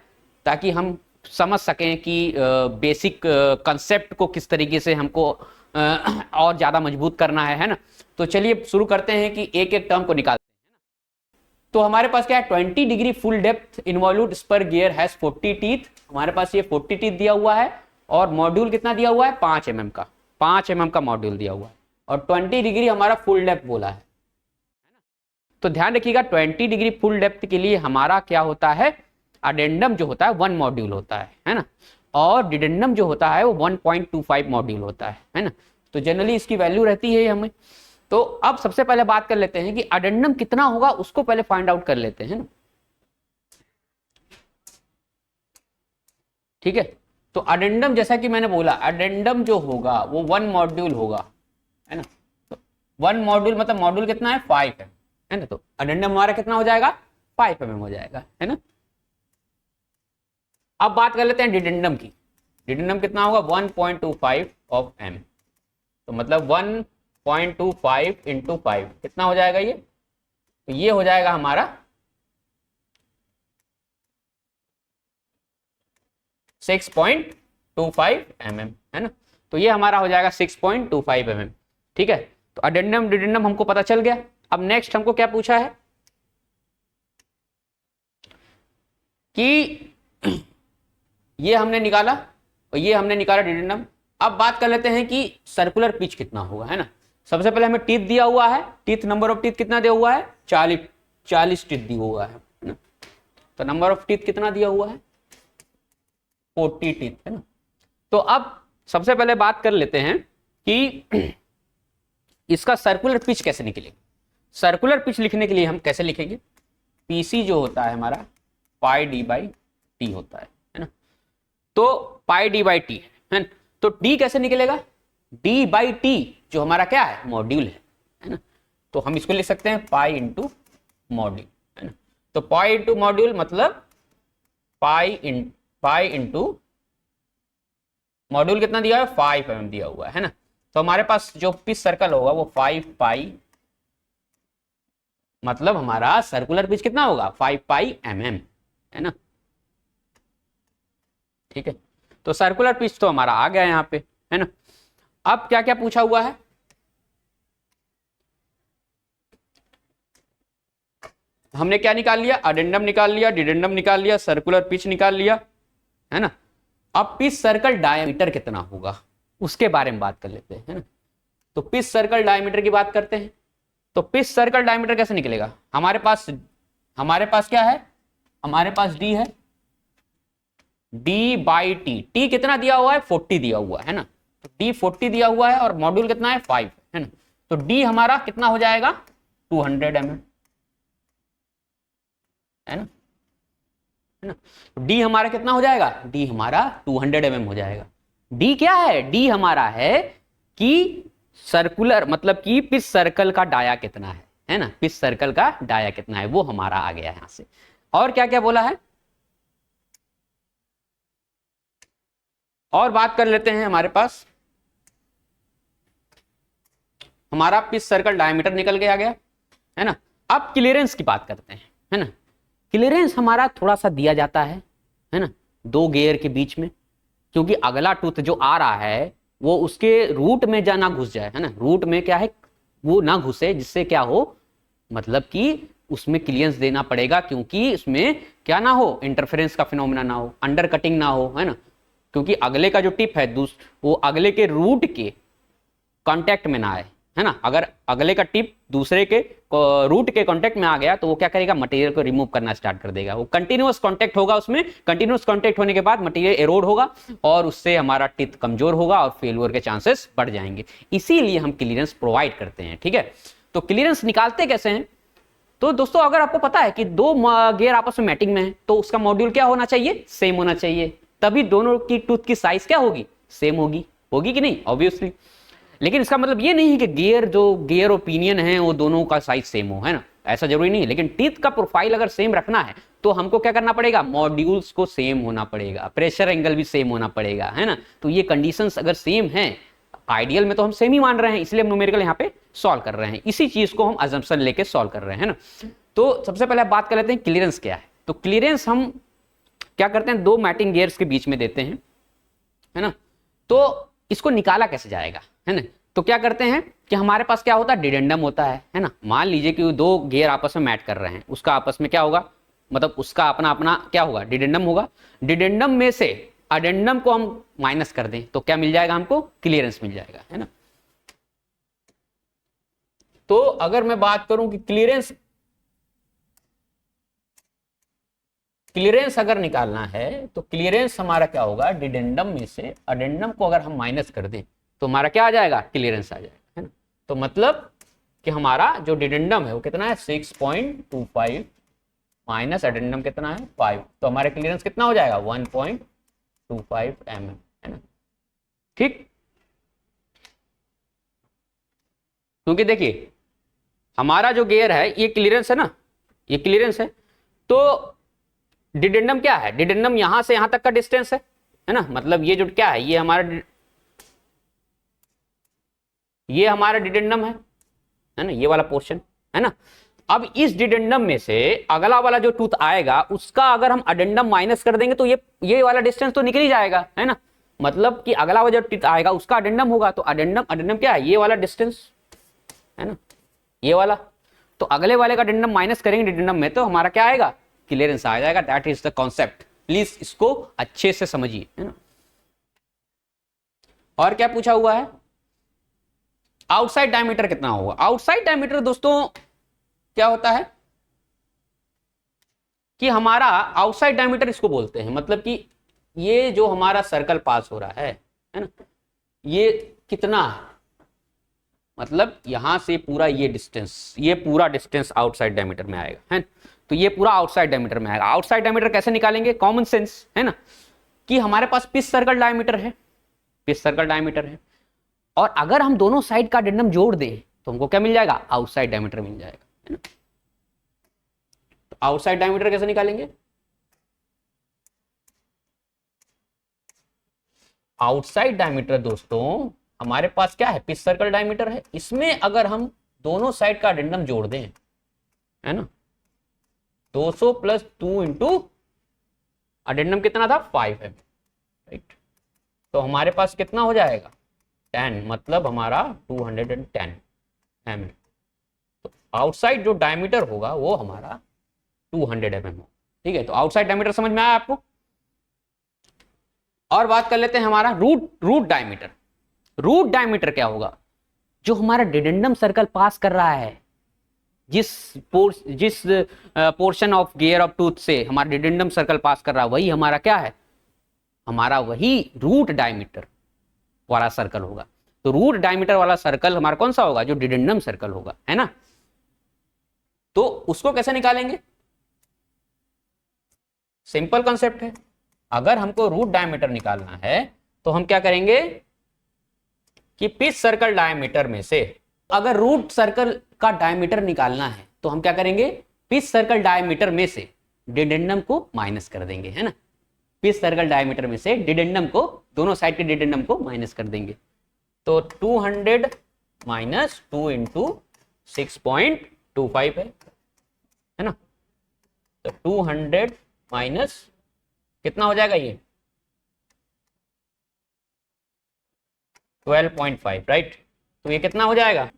ताकि हम समझ सकें कि बेसिक कंसेप्ट को किस तरीके से हमको और ज़्यादा मजबूत करना है ना। तो चलिए शुरू करते हैं कि एक एक टर्म को निकालते हैं ना। तो हमारे पास क्या है, 20 degree full depth involute spur gear has 40 teeth. हमारे पास ये 40 टीथ दिया हुआ है और मॉड्यूल कितना दिया हुआ है, 5 mm का, 5 mm का मॉड्यूल दिया हुआ है और 20 डिग्री हमारा फुल डेप्थ बोला है। तो ध्यान रखिएगा 20 डिग्री फुल डेप्थ के लिए हमारा क्या होता है, अडेंडम जो होता है 1 मॉड्यूल होता है ना, और डिडेंडम जो होता है वो 1.25 मॉड्यूल होता है ना। तो जनरली इसकी वैल्यू रहती है हमें। तो अब सबसे पहले बात कर लेते हैं कि अडेंडम कितना होगा, उसको पहले फाइंड आउट कर लेते हैं ना। ठीक है, तो अडेंडम जैसा कि मैंने बोला, अडेंडम जो होगा वो 1 मॉड्यूल होगा, है ना। तो 1 मॉड्यूल मतलब मॉड्यूल कितना है, 5 है ना। तो अडेंडम हमारा कितना हो जाएगा, 5 mm हो जाएगा, है ना। अब बात कर लेते हैं डिडेंडम की। डिडेंडम कितना होगा, 1.25 ऑफ m। तो मतलब 1.25 इंटू 5 कितना हो जाएगा ये, तो ये हो जाएगा हमारा 6.25 mm, है ना। तो ये हमारा हो जाएगा 6.25 mm। ठीक है, तो अडेंडम डिडेंडम हमको पता चल गया। अब नेक्स्ट हमको क्या पूछा है कि ये हमने निकाला और ये हमने निकाला डिडेंडम। अब बात कर लेते हैं कि सर्कुलर पिच कितना होगा, है ना। सबसे पहले हमें टीथ दिया हुआ है, टीथ नंबर ऑफ टीथ कितना दिया हुआ है, 40 टीथ दिया हुआ है ना। तो नंबर ऑफ टीथ कितना दिया हुआ है, 40 टीथ, है ना। तो अब सबसे पहले बात कर लेते हैं कि इसका सर्कुलर पिच कैसे निकलेगा। सर्कुलर पिच लिखने के लिए हम कैसे लिखेंगे, पीसी जो होता है हमारा पाई डी बाई टी होता है ना। तो पाई डी बाई टी है ना। तो डी कैसे निकलेगा, डी बाई टी जो हमारा क्या है, मॉड्यूल है ना। तो हम इसको लिख सकते हैं पाई इंटू मॉड्यूल, है ना। तो पाई इंटू मॉड्यूल मतलब पाई इंटू मॉड्यूल कितना दिया है, 5 mm दिया हुआ है ना। तो हमारे पास जो पिच सर्कल होगा वो 5 पाई, मतलब हमारा सर्कुलर पिच कितना होगा, 5 पाई mm, है ना। ठीक है, तो सर्कुलर पिच तो हमारा आ गया यहाँ पे, है ना। अब क्या क्या पूछा हुआ है, हमने क्या निकाल लिया, अडेंडम निकाल लिया, डिडेंडम निकाल लिया, सर्कुलर पिच निकाल लिया, है ना। अब पिच सर्कल डायमीटर कितना होगा उसके बारे में बात कर लेते हैं, है ना। तो पिच सर्कल डायमीटर की बात करते हैं। तो पिच सर्कल डायमीटर कैसे निकलेगा, हमारे पास क्या है, हमारे पास डी है, डी बाई टी, टी कितना दिया हुआ है, 40 दिया हुआ है ना। तो डी 40 दिया हुआ है और मॉड्यूल कितना है, 5, है ना। तो डी हमारा कितना हो जाएगा, 200 mm, है ना, है ना। तो डी हमारा कितना हो जाएगा, डी हमारा 200 mm हो जाएगा। डी क्या है, डी हमारा है कि सर्कुलर मतलब कि पिच सर्कल का डाया कितना है ना, पिच सर्कल का डाया कितना है वो हमारा आ गया यहां से। और क्या क्या बोला है, और बात कर लेते हैं, हमारे पास हमारा पिच सर्कल डायमीटर निकल के आ गया, है ना। अब क्लियरेंस की बात करते हैं, है ना। क्लियरेंस हमारा थोड़ा सा दिया जाता है ना, 2 गियर के बीच में, क्योंकि अगला टूथ जो आ रहा है वो उसके रूट में ना घुस जाए, है ना। रूट में क्या है, वो ना घुसे, जिससे क्या हो, मतलब कि उसमें क्लियरेंस देना पड़ेगा, क्योंकि उसमें क्या ना हो, इंटरफेरेंस का फिनोमेना ना हो, अंडर कटिंग ना हो, है ना। क्योंकि अगले का जो टिप है वो अगले के रूट के कांटेक्ट में ना आए, है ना। अगर अगले का टिप दूसरे के रूट के कांटेक्ट में आ गया तो वो क्या करेगा, मटेरियल को रिमूव करना स्टार्ट कर देगा। वो कंटिन्यूअस कांटेक्ट होगा, उसमें कंटिन्यूअस कांटेक्ट होने के बाद मटेरियल एरोड होगा और उससे हमारा टिप कमजोर होगा और फेलियर के चांसेस बढ़ जाएंगे। इसीलिए हम क्लियरेंस प्रोवाइड करते हैं, ठीक है। तो क्लियरेंस निकालते कैसे हैं, तो दोस्तों अगर आपको पता है कि 2 गियर आपस में मैटिंग में है तो उसका मॉड्यूल क्या होना चाहिए, सेम होना चाहिए, तभी दोनों की टूथ की साइज क्या होगी, सेम होगी कि नहीं, ऑब्वियसली। लेकिन इसका मतलब ये नहीं कि गियर ओपिनियन है वो दोनों का साइज सेम हो, है ना, ऐसा जरूरी नहीं है, लेकिन टीथ का प्रोफाइल अगर सेम रखना है तो हमको क्या करना पड़ेगा, मॉड्यूल्स को सेम होना पड़ेगा, प्रेशर एंगल भी सेम होना पड़ेगा, है ना। तो ये कंडीशंस अगर सेम हैं, आइडियल में तो हम सेम ही मान रहे हैं, इसलिए हम न्यूमेरिकल यहाँ पे सॉल्व कर रहे हैं, इसी चीज को हम अजम्पशन लेके सॉल्व कर रहे हैं, है ना। तो सबसे पहले बात कर लेते हैं क्लियरेंस क्या है। तो क्लियरेंस हम क्या करते हैं, दो मैटिंग गियर्स के बीच में देते हैं, है ना। तो इसको निकाला कैसे जाएगा, है ना। तो क्या करते हैं कि हमारे पास क्या होता है, डिडेंडम होता है ना। मान लीजिए कि दो गियर आपस में मैट कर रहे हैं, उसका आपस में क्या होगा, मतलब उसका अपना अपना क्या होगा, डिडेंडम होगा। डिडेंडम में से अडेंडम को हम माइनस कर दें तो क्या मिल जाएगा, हमको क्लियरेंस मिल जाएगा, है ना। तो अगर मैं बात करूं कि क्लियरेंस अगर निकालना है तो क्लियरेंस हमारा क्या होगा, डिडेंडम में से अडेंडम को अगर हम माइनस कर दें तो हमारा क्या आ जाएगा, क्लियरेंस आ जाएगा, है ना। तो मतलब कि हमारा जो डिडेंडम है वो कितना है, 6.25 माइनस एडेंडम कितना है, 5, तो हमारे क्लियरेंस कितना हो जाएगा, 1.25 mm, है ना। ठीक, क्योंकि देखिए हमारा जो गियर है ये क्लियरेंस है ना, ये क्लियरेंस है, तो डिडेंडम क्या है, डिडेंडम यहां से यहां तक का डिस्टेंस है ना। मतलब ये जो क्या है, ये हमारा डिडेंडम है ना, ये वाला पोर्शन, है ना। अब इस डिडेंडम में से अगला वाला जो टूथ आएगा उसका अगर हम अडेंडम माइनस कर देंगे तो ये वाला डिस्टेंस तो निकल ही जाएगा, है ना। मतलब कि अगला वाला जो टूथ आएगा उसका अडेंडम होगा, तो अडेंडम क्या है, ये वाला डिस्टेंस, है ना, ये वाला। तो अगले वाले का अडेंडम माइनस करेंगे डिडेंडम में तो हमारा क्या आएगा, क्लियरेंस आ जाएगा। That is the concept, please इसको अच्छे से समझिए, है ना। और क्या पूछा हुआ है, आउटसाइड डायमीटर कितना होगा। आउटसाइड डायमीटर दोस्तों क्या होता है कि हमारा आउटसाइड डायमीटर इसको बोलते हैं, मतलब कि ये जो हमारा सर्कल पास हो रहा है ना, ये कितना है, मतलब यहां से पूरा ये पूरा डिस्टेंस आउटसाइड डायमीटर में आएगा, है। तो ये पूरा आउटसाइड डायमीटर में आएगा। आउटसाइड डायमीटर कैसे निकालेंगे, कॉमन सेंस, है ना, कि हमारे पास पिच सर्कल डायमीटर है, और अगर हम दोनों साइड का अडेंडम जोड़ दें तो हमको क्या मिल जाएगा, आउटसाइड डायमीटर मिल जाएगा, है ना। तो आउटसाइड डायमीटर कैसे निकालेंगे, आउटसाइड डायमीटर दोस्तों हमारे पास क्या है, पिच सर्कल डायमीटर है, इसमें अगर हम दोनों साइड का अडेंडम जोड़ दें, है ना, 200 + 2 इंटू अडेंडम कितना था, 5 है, राइट। तो हमारे पास कितना हो जाएगा, 10, मतलब हमारा 210 mm। तो आउटसाइड जो डायमीटर होगा वो हमारा 200 mm हो, ठीक है। तो आउटसाइड डायमीटर समझ में आया आपको। और बात कर लेते हैं हमारा रूट डायमीटर। रूट डायमीटर क्या होगा, जो हमारा डिडेंडम सर्कल पास कर रहा है, जिस portion of gear of tooth से हमारा डिडेंडम सर्कल पास कर रहा है वही हमारा क्या है, हमारा वही रूट डायमीटर वाला सर्कल होगा। तो रूट डायमीटर वाला सर्कल हमारा कौन सा होगा, जो डिडेंडम सर्कल होगा, है ना। तो उसको कैसे निकालेंगे, सिंपल कॉन्सेप्ट है। अगर हमको रूट डायमीटर निकालना है तो हम क्या करेंगे कि पिच सर्कल डायमीटर में से, अगर रूट सर्कल का डायमीटर निकालना है तो हम क्या करेंगे, पिच सर्कल डायमीटर में से डिडेंडम को माइनस कर देंगे, है ना। पिच सर्कल डायमीटर में से डिडेंडम को, दोनों साइड के डिडेंडम को माइनस कर देंगे। तो 200 माइनस 2 इंटू 6.25 है ना। तो 200 माइनस कितना हो जाएगा, ये 12.5, राइट। तो ये कितना हो जाएगा,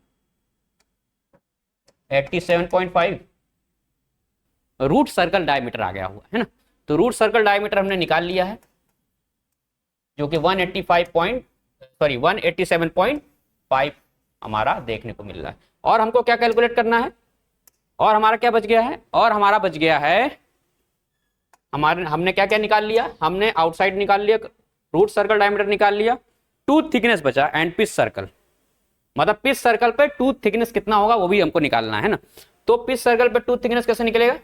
87.5 रूट सर्कल डायमीटर आ गया हुआ, है ना। तो रूट सर्कल डायमीटर हमने निकाल लिया है, जो कि 187.5 हमारा देखने को मिल रहा है। और हमको क्या कैलकुलेट करना है, और हमारा क्या बच गया है, और हमारा बच गया है, हमने क्या क्या निकाल लिया, हमने आउटसाइड निकाल लिया, रूट सर्कल डायमीटर निकाल लिया, टूथ थिकनेस बचा एंड पिच सर्कल, मतलब पिच सर्कल पे टूथ थिकनेस कितना होगा वो भी हमको निकालना है ना। तो पिच सर्कल पे टूथ थिकनेस कैसे निकलेगा,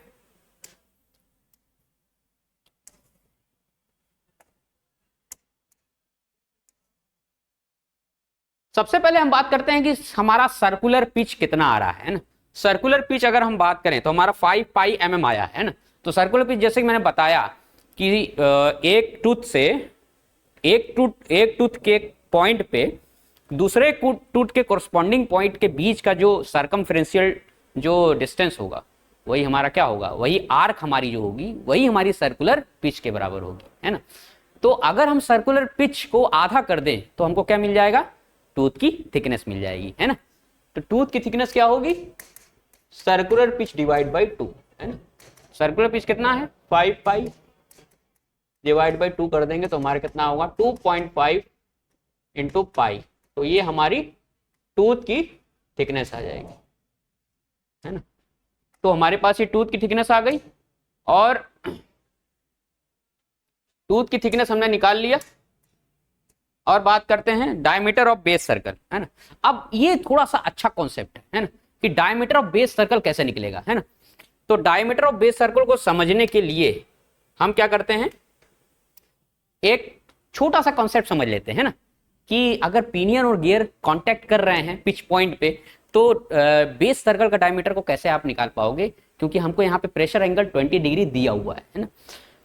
सबसे पहले हम बात करते हैं कि हमारा सर्कुलर पिच कितना आ रहा है ना। सर्कुलर पिच अगर हम बात करें तो हमारा 5 पाई mm आया है ना। तो सर्कुलर पिच जैसे कि मैंने बताया कि एक टूथ के पॉइंट पे दूसरे टूथ के कोरस्पॉन्डिंग पॉइंट के बीच का जो सर्कमफ्रेंशियल जो डिस्टेंस होगा वही हमारा क्या होगा, वही आर्क हमारी जो होगी वही हमारी सर्कुलर पिच के बराबर होगी, है ना। तो अगर हम सर्कुलर पिच को आधा कर दें तो हमको क्या मिल जाएगा, टूथ की थिकनेस मिल जाएगी, है ना। तो टूथ की थिकनेस क्या होगी, सर्कुलर पिच डिवाइड बाई 2, है ना। सर्कुलर पिच कितना है 5 पाई डिवाइड बाई 2 कर देंगे तो हमारे कितना होगा 2.5 इंटू पाई। तो ये हमारी टूथ की थिकनेस आ जाएगी, है ना। तो हमारे पास ये टूथ की थिकनेस आ गई और टूथ की थिकनेस हमने निकाल लिया। और बात करते हैं डायमीटर ऑफ बेस सर्कल, है ना। अब ये थोड़ा सा अच्छा कॉन्सेप्ट है ना, कि डायमीटर ऑफ बेस सर्कल कैसे निकलेगा, है ना। तो डायमीटर ऑफ बेस सर्कल को समझने के लिए हम क्या करते हैं, एक छोटा सा कॉन्सेप्ट समझ लेते हैं ना, कि अगर पिनियन और गियर कांटेक्ट कर रहे हैं पिच पॉइंट पे तो बेस सर्कल का डायमीटर को कैसे आप निकाल पाओगे, क्योंकि हमको यहाँ पे प्रेशर एंगल 20 डिग्री दिया हुआ है ना।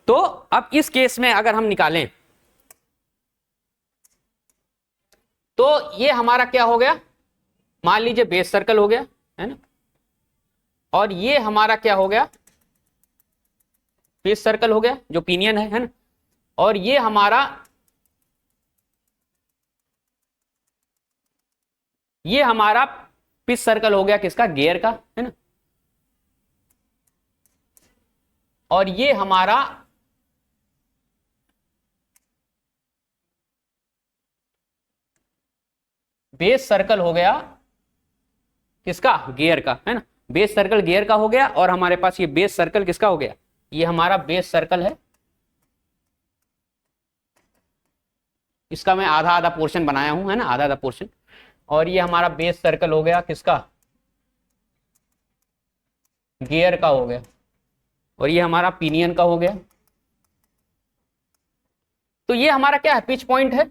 तो अब इस केस में अगर हम निकालें तो ये हमारा क्या हो गया, मान लीजिए बेस सर्कल हो गया, है ना। और ये हमारा क्या हो गया, बेस सर्कल हो गया जो पिनियन है ना। और ये हमारा पिच सर्कल हो गया किसका, गियर का, है ना। और ये हमारा बेस सर्कल हो गया किसका, गियर का, है ना। बेस सर्कल गियर का हो गया और हमारे पास ये बेस सर्कल किसका हो गया, ये हमारा बेस सर्कल है। इसका मैं आधा आधा पोर्शन बनाया हूं, है ना, आधा आधा पोर्शन। और ये हमारा बेस सर्कल हो गया किसका, गियर का हो गया। और ये हमारा पिनियन का हो गया। तो ये हमारा क्या है, पिच पॉइंट है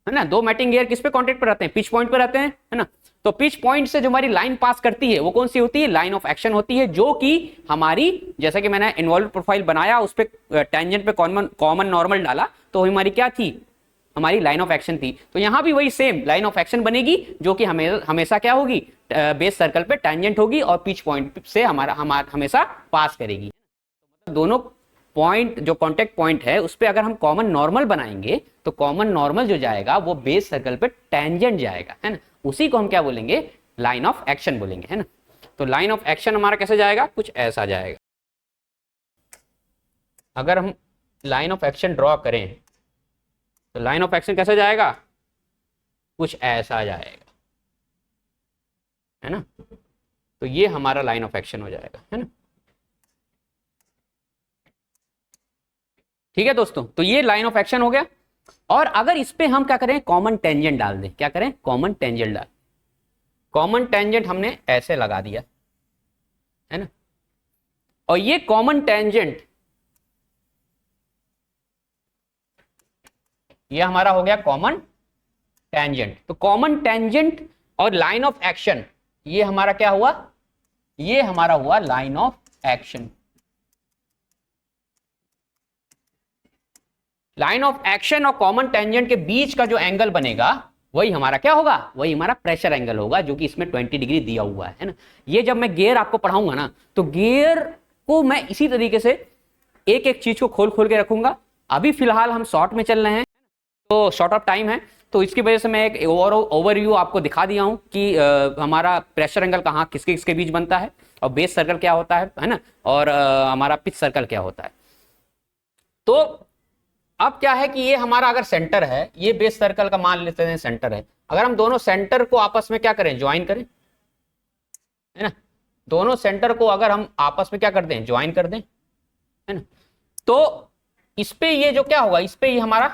ना। दो मैटिंग गियर किस पे कांटेक्ट पे रहते हैं, पिच पॉइंट पे रहते हैं, है ना। तो पिच पॉइंट से जो हमारी लाइन पास करती है वो कौन सी होती है, लाइन ऑफ एक्शन होती है, जो कि हमारी, जैसा कि मैंने इन्वॉल्व प्रोफाइल बनाया उस पे टेंजेंट पे कॉमन नॉर्मल डाला तो हमारी क्या थी, हमारी लाइन ऑफ एक्शन थी। तो यहां भी वही सेम लाइन ऑफ एक्शन बनेगी जो कि हमेशा क्या होगी, बेस सर्कल पे टेंजेंट होगी और पिच पॉइंट से हमारा हमेशा पास करेगी। तो दोनों पॉइंट जो कांटेक्ट पॉइंट है उस पे अगर हम कॉमन नॉर्मल बनाएंगे तो कॉमन नॉर्मल जो जाएगा वो बेस सर्कल पे टेंजेंट जाएगा, है ना। उसी को हम क्या बोलेंगे, लाइन ऑफ एक्शन बोलेंगे, है ना। तो लाइन ऑफ एक्शन हमारा कैसे जाएगा, कुछ ऐसा जाएगा। अगर हम लाइन ऑफ एक्शन ड्रॉ करें तो लाइन ऑफ एक्शन कैसे जाएगा, कुछ ऐसा जाएगा, है ना। तो ये हमारा लाइन ऑफ एक्शन हो जाएगा, है ना। ठीक है दोस्तों, तो ये लाइन ऑफ एक्शन हो गया। और अगर इस पे हम क्या करें, कॉमन टेंजेंट डाल दें, क्या करें, कॉमन टेंजेंट डाल, कॉमन टेंजेंट हमने ऐसे लगा दिया, है ना। और ये कॉमन टेंजेंट ये हमारा हो गया कॉमन टेंजेंट। तो कॉमन टेंजेंट और लाइन ऑफ एक्शन ये हमारा क्या हुआ, ये हमारा हुआ line of action. Line of action और कॉमन टेंजेंट के बीच का जो एंगल बनेगा वही हमारा क्या होगा, वही हमारा प्रेशर एंगल होगा, जो कि इसमें 20 डिग्री दिया हुआ है ना। ये जब मैं गियर आपको पढ़ाऊंगा ना तो गियर को मैं इसी तरीके से एक एक चीज को खोल खोल के रखूंगा। अभी फिलहाल हम शॉर्ट में चल रहे हैं तो शॉर्ट ऑफ टाइम है, तो इसकी वजह से मैं एक ओवरव्यू आपको दिखा दिया हूं कि हमारा प्रेशर एंगल कहाँ किसके किसके बीच बनता है और बेस सर्कल क्या होता है ना, और हमारा पिच सर्कल क्या होता है। तो अब क्या है कि ये हमारा अगर सेंटर है, ये बेस सर्कल का मान लेते हैं सेंटर है। अगर हम दोनों सेंटर को आपस में क्या करें, ज्वाइन करें, है ना। दोनों सेंटर को अगर हम आपस में क्या कर दें, ज्वाइन कर दें, है ना। तो इस पे ये जो क्या होगा, इस पे ये हमारा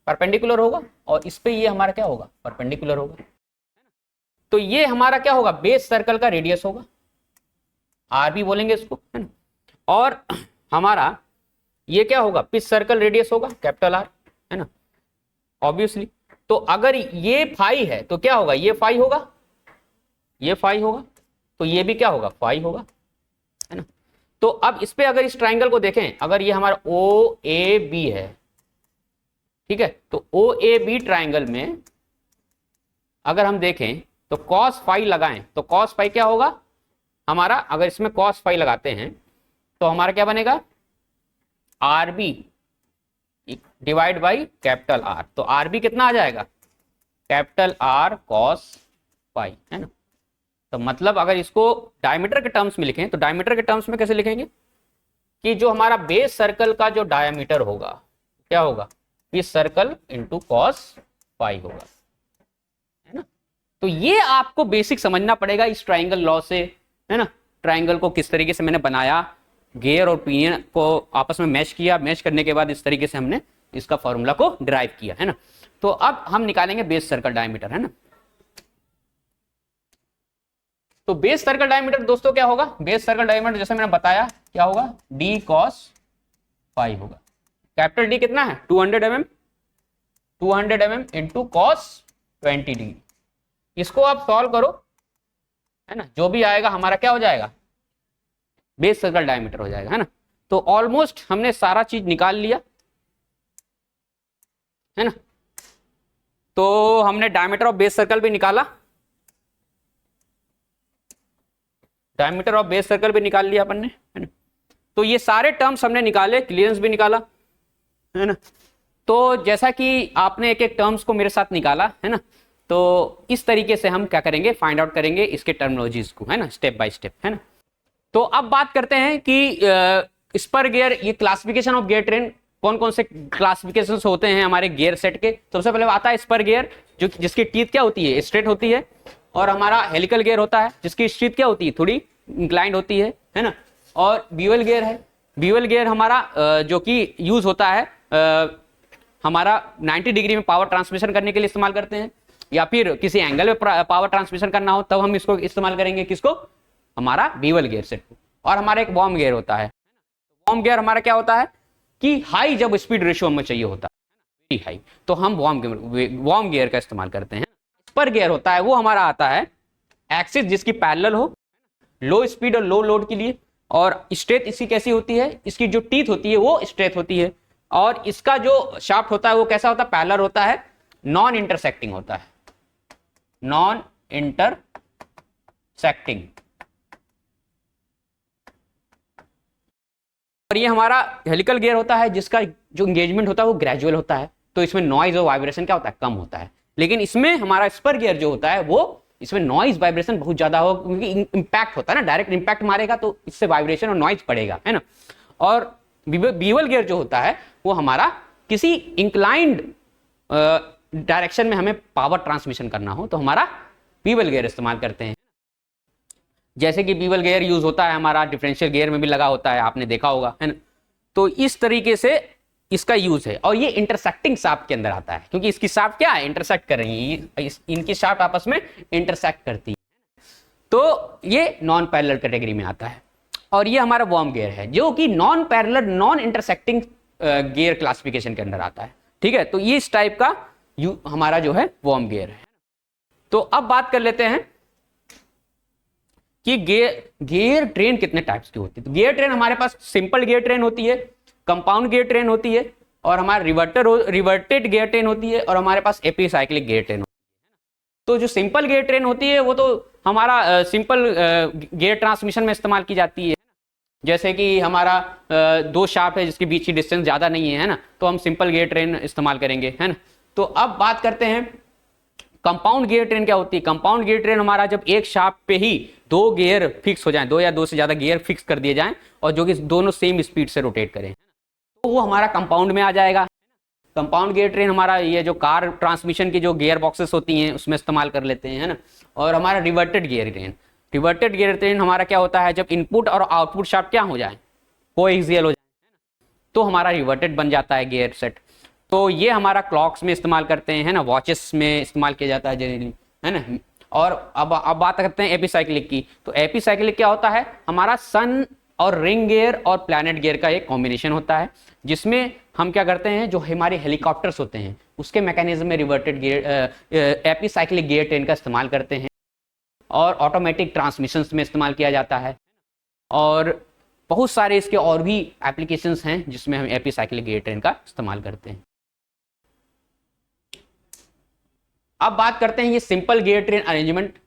परपेंडिकुलर होगा और इस पे ये हमारा क्या होगा, परपेंडिकुलर होगा। तो ये हमारा क्या होगा, बेस सर्कल का रेडियस होगा, आर भी बोलेंगे इसको, है ना। और हमारा ये क्या होगा, पिच सर्कल रेडियस होगा, कैपिटल आर, है ना, ऑब्वियसली। तो अगर ये फाई है तो क्या होगा, ये फाई होगा, ये फाई होगा। तो ये भी क्या होगा, फाई होगा, है ना। तो अब इस पे अगर इस ट्राइंगल को देखें, अगर ये हमारा ओ ए बी है, ठीक है, तो ओ ए बी ट्राइंगल में अगर हम देखें तो कॉस फाई लगाएं तो कॉस फाई क्या होगा हमारा, अगर इसमें कॉस फाई लगाते हैं तो हमारा क्या बनेगा, R B divide by capital R. तो आर बी कितना आ जाएगा, कैपिटल आर कॉस फाई, है ना। तो मतलब अगर इसको डायमीटर के टर्म्स में लिखें तो डायमीटर के टर्म्स में कैसे लिखेंगे कि जो हमारा बेस सर्कल का जो डायमीटर होगा क्या होगा, base circle into cos phi होगा, है ना। तो ये आपको बेसिक समझना पड़ेगा इस ट्राइंगल लॉ से, है ना। ट्राइंगल को किस तरीके से मैंने बनाया, गियर और पिनियन को आपस में मैच किया, मैच करने के बाद इस तरीके से हमने इसका फॉर्मूला को डिराइव किया, है ना। तो अब हम निकालेंगे बेस सर्कल डायमीटर, है ना। तो बेस सर्कल डायमीटर दोस्तों क्या होगा, बेस सर्कल डायमीटर जैसे मैंने बताया क्या होगा, डी कॉस फाई होगा। कैपिटल डी कितना है 200 mm, 200 mm into cos 20 degree. इसको आप सॉल्व करो, है ना, जो भी आएगा हमारा क्या हो जाएगा, बेस सर्कल डायमीटर हो जाएगा, है ना। तो ऑलमोस्ट हमने सारा चीज निकाल लिया, है ना। तो हमने डायमीटर ऑफ बेस सर्कल भी निकाला, डायमीटर ऑफ बेस सर्कल भी निकाल लिया अपन ने, है ना। तो ये सारे टर्म्स हमने निकाले, क्लियरेंस भी निकाला, है ना। तो जैसा कि आपने एक एक टर्म्स को मेरे साथ निकाला, है ना, तो इस तरीके से हम क्या करेंगे, फाइंड आउट करेंगे इसके टर्मिनोलॉजीज को, है ना, स्टेप बाय स्टेप, है ना। तो अब बात करते हैं कि स्पर गियर, ये क्लासिफिकेशन ऑफ गियर ट्रेन, कौन कौन से क्लासिफिकेशन होते हैं हमारे गियर सेट के। सबसे पहले आता है स्पर गियर, जो जिसकी टीथ क्या होती है, स्ट्रेट होती है, और हमारा हेलिकल गियर होता है जिसकी टीथ क्या होती है, थोड़ी इंक्लाइंड होती है ना। और बीवल गियर है, बीवल गियर हमारा जो कि यूज होता है हमारा 90 डिग्री में पावर ट्रांसमिशन करने के लिए इस्तेमाल करते हैं, या फिर किसी एंगल में पावर ट्रांसमिशन करना हो तब हम इसको इस्तेमाल करेंगे, किसको, हमारा बीवल गियर सेट को। और हमारा एक वॉर्म गियर होता है, वॉर्म गियर हमारा क्या होता है कि हाई जब स्पीड रेशियो में चाहिए होता है, वेरी हाई, तो हम वॉर्म गियर का इस्तेमाल करते हैं। स्पर गियर होता है वो हमारा आता है एक्सिस जिसकी पैरेलल हो, लो स्पीड और लो लोड के लिए, और स्ट्रेट इसकी कैसी होती है, इसकी जो टीथ होती है वो स्ट्रेट होती है, और इसका जो शाफ्ट होता है वो कैसा होता है, पैरेलल होता है, नॉन इंटरसेक्टिंग होता है, नॉन इंटरसेक्टिंग। और ये हमारा हेलिकल गियर होता है जिसका जो एंगेजमेंट होता है वो ग्रेजुअल होता है, तो इसमें नॉइज और वाइब्रेशन क्या होता है, कम होता है। लेकिन इसमें हमारा स्पर गियर जो होता है वो, इसमें नॉइज वाइब्रेशन बहुत ज्यादा हो, क्योंकि इंपैक्ट होता है ना, डायरेक्ट इंपैक्ट मारेगा तो इससे वाइब्रेशन और नॉइज पड़ेगा, है ना। और बीवल गियर जो होता है वो हमारा किसी इंक्लाइंड डायरेक्शन में हमें पावर ट्रांसमिशन करना हो तो हमारा बीवल गियर इस्तेमाल करते हैं। जैसे कि बीवल गियर यूज होता है हमारा डिफरेंशियल गियर में भी लगा होता है, आपने देखा होगा, है ना। तो इस तरीके से इसका यूज है, और ये इंटरसेक्टिंग शाफ्ट के अंदर आता है, क्योंकि इसकी शाफ्ट क्या है, इंटरसेक्ट कर रही है, इनकी शाफ्ट आपस में इंटरसेक्ट करती है, तो ये नॉन पैरेलल कैटेगरी में आता है। और ये हमारा वॉर्म गियर है जो कि non parallel non intersecting gear classification के अंदर आता है, ठीक है। तो ये इस टाइप का हमारा जो है वॉर्म गियर है। तो अब बात कर लेते हैं कि गियर ट्रेन कितने टाइप्स की होती है। तो गियर ट्रेन हमारे पास सिंपल गियर ट्रेन होती है, कंपाउंड गियर ट्रेन होती है, और हमारा रिवर्टेड गियर ट्रेन होती है, और हमारे पास एपीसाइक्लिक गियर ट्रेन होती है। तो जो सिंपल गियर ट्रेन होती है वो तो हमारा सिंपल गियर ट्रांसमिशन में इस्तेमाल की जाती है, जैसे कि हमारा दो शाफ्ट है जिसके बीच की डिस्टेंस ज्यादा नहीं है ना, तो हम सिंपल गियर ट्रेन इस्तेमाल करेंगे, है ना। तो अब बात करते हैं कंपाउंड गियर ट्रेन क्या होती है। कंपाउंड गियर ट्रेन हमारा जब एक शाफ्ट पे ही दो गियर फिक्स हो जाएं, दो या दो से ज्यादा गियर फिक्स कर दिए जाएं, और जो कि दोनों सेम स्पीड से रोटेट करें, तो वो हमारा कंपाउंड में आ जाएगा। कंपाउंड गियर ट्रेन हमारा ये जो कार ट्रांसमिशन की जो गियर बॉक्सेस होती हैं उसमें इस्तेमाल कर लेते हैं, है ना। और हमारा reverted gear train, reverted gear train हमारा क्या होता है, जब इनपुट और आउटपुट शाफ्ट क्या हो जाए, कोएक्सियल हो जाए, तो हमारा रिवर्टेड बन जाता है गियर सेट। तो ये हमारा क्लॉक्स में इस्तेमाल करते हैं, है ना, वॉचेस में इस्तेमाल किया जाता है जनरली, है ना। और अब बात करते हैं एपीसाइक्लिक की। तो एपीसाइक्लिक क्या होता है, हमारा सन और रिंग गियर और प्लैनेट गियर का एक कॉम्बिनेशन होता है, जिसमें हम क्या करते हैं, जो हमारे हेलीकॉप्टर्स होते हैं उसके मैकेनिज्म में reverted gear epicyclic gear train का इस्तेमाल करते हैं। और ऑटोमेटिक ट्रांसमिशंस में इस्तेमाल किया जाता है, और बहुत सारे इसके और भी एप्लीकेशंस हैं जिसमें हम एपीसाइक्लिक गियर ट्रेन का इस्तेमाल करते हैं। अब बात करते हैं ये सिंपल गियर ट्रेन अरेंजमेंट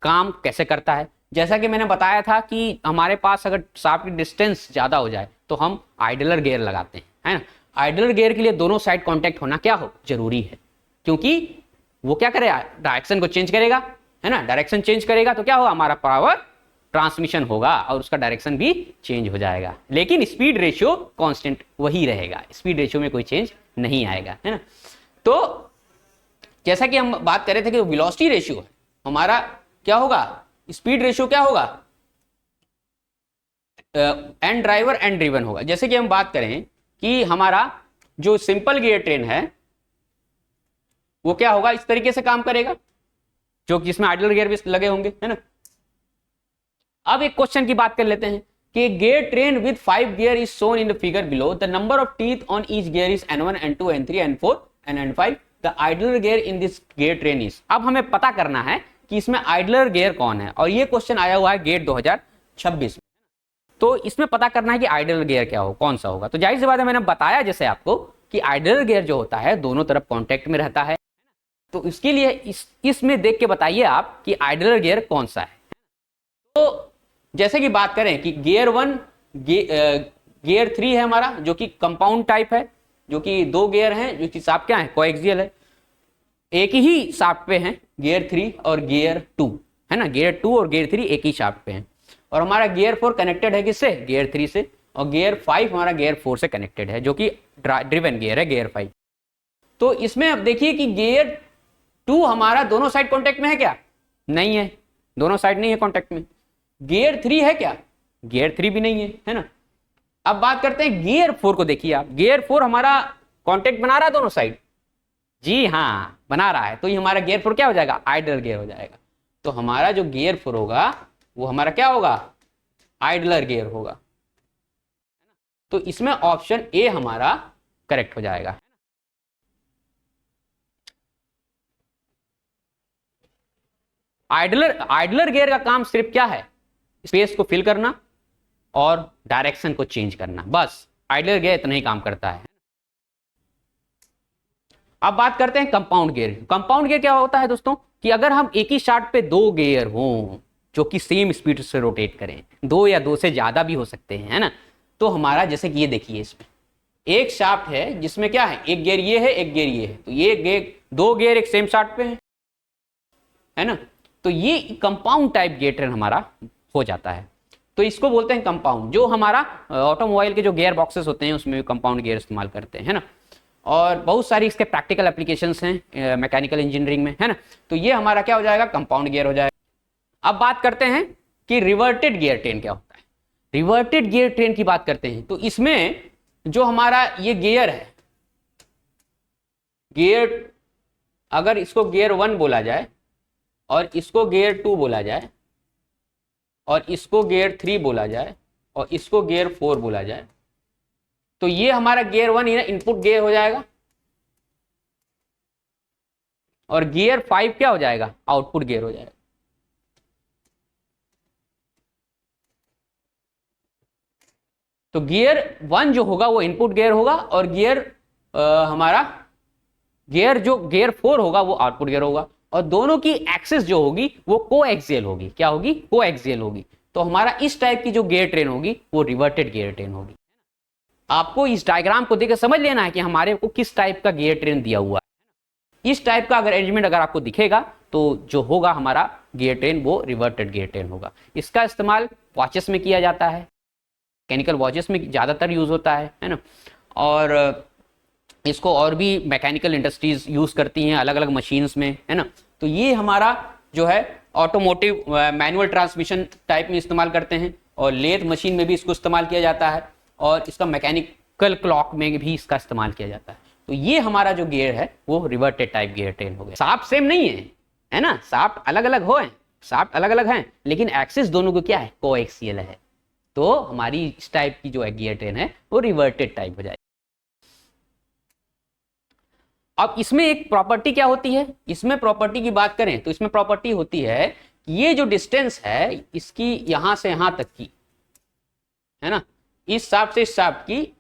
काम कैसे करता है। जैसा कि मैंने बताया था कि हमारे पास अगर शाफ्ट की डिस्टेंस ज़्यादा हो जाए तो हम आइडलर गियर लगाते हैं, है ना। आइडलर गियर के लिए दोनों साइड कांटेक्ट होना क्या हो जरूरी है, क्योंकि वो क्या करेगा, डायरेक्शन को चेंज करेगा, है ना। डायरेक्शन चेंज करेगा तो क्या होगा, हमारा पावर ट्रांसमिशन होगा और उसका डायरेक्शन भी चेंज हो जाएगा, लेकिन स्पीड रेशियो कांस्टेंट वही रहेगा, स्पीड रेशियो में कोई चेंज नहीं आएगा, है ना। तो जैसा कि हम बात कर रहे थे कि वेलोसिटी रेशियो है हमारा क्या होगा, स्पीड रेशियो क्या होगा, एंड ड्राइवर एंड ड्रिवन होगा। जैसे कि हम बात करें कि हमारा जो सिंपल गियर ट्रेन है वो क्या होगा, इस तरीके से काम करेगा, जो कि इसमें आइडलर गियर भी लगे होंगे, है ना। अब एक क्वेश्चन की बात कर लेते हैं कि gear train with 5 gear is shown in the figure below, the number of teeth on each gear is N1 N2 N3 N4 and N5, the idler gear in this gear train is. अब हमें पता करना है कि इसमें idler gear कौन है, और ये क्वेश्चन आया हुआ है गेट 2026 में। तो इसमें पता करना है कि आइडलर गियर क्या हो, कौन सा होगा। तो जाहिर सी बात है, मैंने बताया जैसे आपको कि आइडलर गियर जो होता है दोनों तरफ कांटेक्ट में रहता है, तो इसके लिए इसमें देख के बताइए आप कि आइडलर गियर कौन सा है। तो जैसे कि बात करें कि गियर 1 गियर 3 है हमारा, जो कि कंपाउंड टाइप है, जो कि 2 गियर हैं, जो कि शाफ्ट क्या है, कोएक्सियल है, एक ही शाफ्ट पे हैं, गियर 3 और गियर 2, है ना। गियर 2 और गियर 3 एक ही शाफ्ट पे हैं, और हमारा गियर 4 कनेक्टेड है किससे, गियर 3 से, और गियर 5 हमारा गियर 4 से कनेक्टेड है, जो कि ड्रिवन गियर है, गियर 5। तो इसमें अब देखिए कि गियर 2 हमारा दोनों साइड कॉन्टेक्ट में है क्या, नहीं है, दोनों साइड नहीं है कॉन्टेक्ट में। गियर 3 है क्या, गियर 3 भी नहीं है ना। अब बात करते हैं गियर 4 को, देखिए आप, गियर 4 हमारा कॉन्टेक्ट बना रहा है दोनों साइड, जी हाँ बना रहा है, तो ये हमारा गियर 4 क्या हो जाएगा, आइडलर गियर हो जाएगा। तो हमारा जो गियर 4 होगा वो हमारा क्या होगा, आइडलर गियर होगा। तो इसमें ऑप्शन ए हमारा करेक्ट हो जाएगा। आइडलर गियर का काम सिर्फ क्या है, स्पेस को फिल करना और डायरेक्शन को चेंज करना, बस आइडलर गियर इतना ही काम करता है। अब बात करते हैं कंपाउंड गियर। कंपाउंड गियर क्या होता है दोस्तों, कि अगर हम एक ही शाफ्ट पे 2 गियर हों जो कि सेम स्पीड से रोटेट करें, 2 या 2 से ज्यादा भी हो सकते हैं, है ना। तो हमारा जैसे कि ये देखिए, इसमें एक शाफ्ट है जिसमें क्या है, एक गियर ये है, एक गियर ये है, तो ये गियर 2 गियर एक सेम शाफ्ट पे है ना। तो ये कंपाउंड टाइप गियर ट्रेन हमारा हो जाता है, तो इसको बोलते हैं कंपाउंड। जो हमारा ऑटोमोबाइल के जो गियर बॉक्सेस होते हैं उसमें भी कंपाउंड गियर इस्तेमाल करते हैं, है ना। और बहुत सारी इसके प्रैक्टिकल एप्लीकेशंस हैं मैकेनिकल इंजीनियरिंग में, है ना। तो ये हमारा क्या हो जाएगा, कंपाउंड गियर हो जाएगा। अब बात करते हैं कि रिवर्टेड गियर ट्रेन क्या होता है। रिवर्टेड गियर ट्रेन की बात करते हैं तो इसमें जो हमारा ये गियर है, गियर अगर इसको गियर 1 बोला जाए और इसको गियर 2 बोला जाए और इसको गियर 3 बोला जाए और इसको गियर 4 बोला जाए, तो ये हमारा गियर 1 इनपुट गियर हो जाएगा और गियर 5 क्या हो जाएगा, आउटपुट गियर हो जाएगा। तो गियर 1 जो होगा वो इनपुट गियर होगा और गियर हमारा गियर जो गियर 4 होगा वो आउटपुट गियर होगा, और दोनों की एक्सिस जो होगी वो कोएक्सियल होगी। क्या होगी, कोएक्सियल होगी। तो हमारा इस टाइप की जो गियर ट्रेन होगी वो रिवर्टेड गियर ट्रेन होगी। आपको इस डायग्राम को देखकर समझ लेना है कि हमारे को किस टाइप का गियर ट्रेन दिया हुआ है। इस टाइप का अगर अरेंजमेंट अगर आपको दिखेगा तो जो होगा हमारा गियर ट्रेन वो रिवर्टेड गियर ट्रेन होगा। इसका इस्तेमाल वॉचेस में किया जाता है, मैकेनिकल वॉचेस में ज़्यादातर यूज़ होता है ना। और इसको और भी मैकेनिकल इंडस्ट्रीज यूज़ करती हैं अलग अलग मशीन्स में, है ना। तो ये हमारा जो है ऑटोमोटिव मैनुअल ट्रांसमिशन टाइप में इस्तेमाल करते हैं, और लेथ मशीन में भी इसको इस्तेमाल किया जाता है, और इसका मैकेनिकल क्लॉक में भी इसका इस्तेमाल किया जाता है। तो ये हमारा जो गियर है वो रिवर्टेड टाइप गियर ट्रेन हो गया। शाफ्ट सेम नहीं है ना, शाफ्ट अलग अलग हो, शाफ्ट अलग अलग हैं, लेकिन एक्सिस दोनों को क्या है, कोएक्सियल है। तो हमारी इस टाइप की जो है गियर ट्रेन है वो रिवर्टेड टाइप हो जाएगी। अब इसमें एक प्रॉपर्टी क्या होती है, इसमें प्रॉपर्टी की बात करें तो इसमें प्रॉपर्टी होती है ये जो डिस्टेंस है इसकी यहां से यहां तक की, है ना, इस शाफ्ट से इस शाफ्ट की,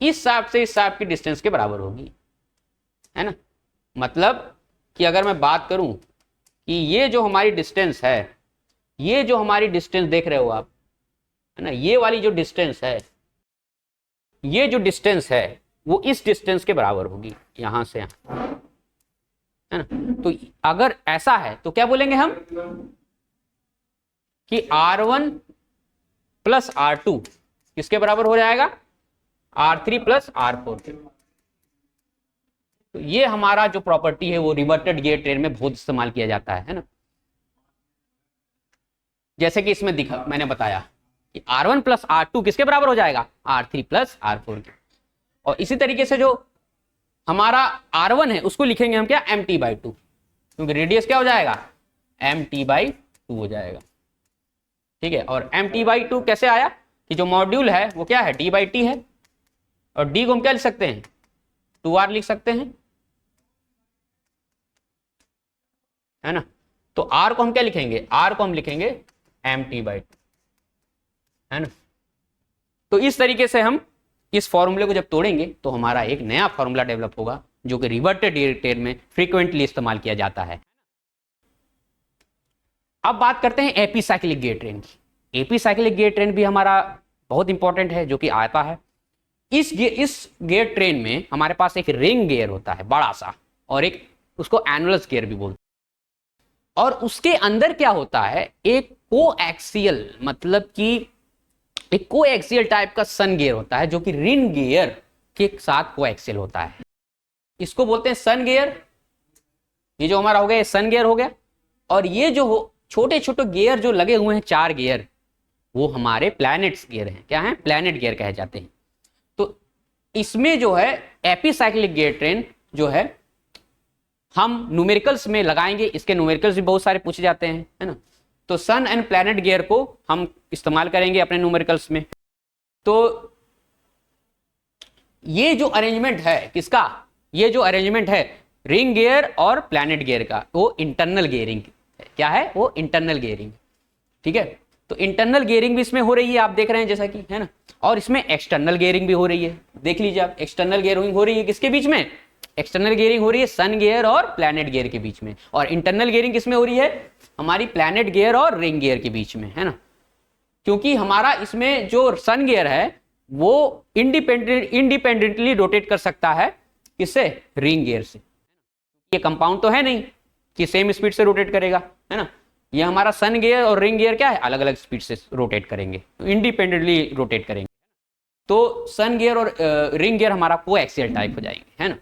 इस शाफ्ट से इस शाफ्ट की डिस्टेंस के बराबर होगी, है ना। मतलब कि अगर मैं बात करूं कि ये जो हमारी डिस्टेंस है, ये जो हमारी डिस्टेंस देख रहे हो आप, है ना, ये वाली जो डिस्टेंस है, ये जो डिस्टेंस है वो इस डिस्टेंस के बराबर होगी, यहां से यहां, है ना। तो अगर ऐसा है तो क्या बोलेंगे हम कि R1 प्लस R2 किसके बराबर हो जाएगा, R3 प्लस R4 के। तो ये हमारा जो प्रॉपर्टी है वो रिवर्टेड गियर ट्रेन में बहुत इस्तेमाल किया जाता है ना। जैसे कि इसमें दिखा, मैंने बताया कि R1 प्लस R2 किसके बराबर हो जाएगा, R3 प्लस R4 के। और इसी तरीके से जो हमारा R1 है उसको लिखेंगे हम क्या, MT/2, क्योंकि रेडियस क्या हो जाएगा, MT/2 हो जाएगा, ठीक है। और MT/2 कैसे आया कि जो मॉड्यूल है वो क्या है, D/T है, और D को हम क्या लिख सकते हैं, 2R लिख सकते हैं, है ना। तो R को हम क्या लिखेंगे, R को हम लिखेंगे MT/2, है ना। तो इस तरीके से हम इस फॉर्मूले को जब तोड़ेंगे तो हमारा एक नया फॉर्मूला डेवलप होगा जो कि रिवर्टेड गियर ट्रेन में फ्रीक्वेंटली इस्तेमाल किया जाता है। अब बात करते हैं एपीसाइक्लिक गियर ट्रेन की। एपीसाइक्लिक गियर ट्रेन भी हमारा बहुत इंपॉर्टेंट है, जो कि आता है इस गियर ट्रेन में हमारे पास एक रिंग गियर होता है बड़ा सा, और एक उसको एनुलस गियर भी बोलते हैं। और उसके अंदर क्या होता है, एक कोएक्सियल, मतलब कि एक कोएक्सियल टाइप का सन गियर होता है जो कि रिंग गियर के साथ कोएक्सियल होता है। इसको बोलते हैं सन गियर। ये जो हमारा हो गया ये सन गियर हो गया। और ये जो छोटे छोटे गियर जो लगे हुए हैं 4 गियर, वो हमारे प्लैनेट्स गियर हैं। क्या हैं, प्लैनेट गियर कहे जाते हैं। तो इसमें जो है एपीसाइक्लिक गियर ट्रेन जो है हम न्यूमेरिकल्स में लगाएंगे। इसके न्यूमेरिकल्स भी बहुत सारे पूछे जाते हैं, है ना। तो सन एंड प्लैनेट गियर को हम इस्तेमाल करेंगे अपने न्यूमेरिकल्स में। तो ये जो अरेंजमेंट है किसका, ये जो अरेंजमेंट है रिंग गियर और प्लैनेट गियर का, वो इंटरनल गियरिंग है। क्या है वो, इंटरनल गियरिंग, ठीक है। तो इंटरनल गियरिंग भी इसमें हो रही है, आप देख रहे हैं जैसा कि, है ना। और इसमें एक्सटर्नल गियरिंग भी हो रही है, देख लीजिए आप। एक्सटर्नल गियरिंग हो रही है किसके बीच में, एक्सटर्नल गियरिंग हो रही है सन गियर और प्लैनेट गियर के बीच में। और इंटरनल गियरिंग किसमें हो रही है, हमारी प्लैनेट गियर और रिंग गियर के बीच में, है ना। क्योंकि हमारा इसमें जो सन गियर है वो इंडिपेंडेंटली रोटेट कर सकता है, किससे, रिंग गियर से। ये कंपाउंड तो है नहीं कि सेम स्पीड से रोटेट करेगा, है ना। ये हमारा सन गियर और रिंग गियर क्या है, अलग अलग स्पीड से रोटेट करेंगे, इंडिपेंडेंटली रोटेट करेंगे। तो सन गियर और रिंग गियर हमारा कोएक्सियल टाइप हो जाएंगे, है ना।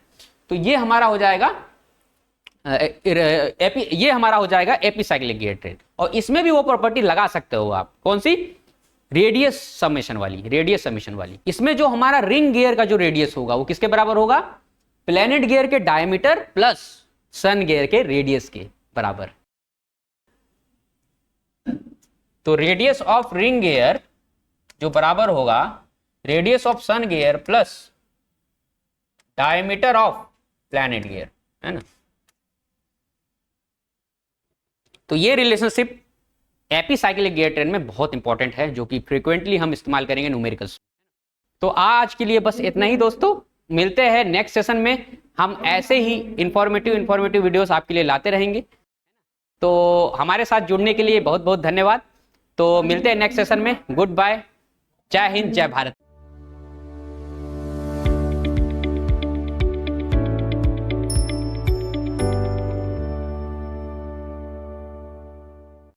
तो ये हमारा हो जाएगा ये हमारा हो जाएगा एपीसाइक्लिक गियर ट्रेन। और इसमें भी वो प्रॉपर्टी लगा सकते हो आप, कौन सी, रेडियस समेशन वाली, रेडियस समेशन वाली। इसमें जो हमारा रिंग गियर का जो रेडियस होगा वो किसके बराबर होगा, प्लैनेट गियर के डायमीटर प्लस सन गियर के रेडियस के बराबर। तो रेडियस ऑफ रिंग गियर जो बराबर होगा radius of sun gear plus diameter of planet gear, है ना। तो ये रिलेशनशिप एपीसाइक्लिक गियर ट्रेन में बहुत इंपॉर्टेंट है, जो कि फ्रीक्वेंटली हम इस्तेमाल करेंगे न्यूमेरिकल्स। तो आज के लिए बस इतना ही दोस्तों, मिलते हैं नेक्स्ट सेशन में। हम ऐसे ही इंफॉर्मेटिव वीडियोस आपके लिए लाते रहेंगे। तो हमारे साथ जुड़ने के लिए बहुत बहुत धन्यवाद। तो मिलते हैं नेक्स्ट सेशन में। गुड बाय, जय हिंद, जय भारत।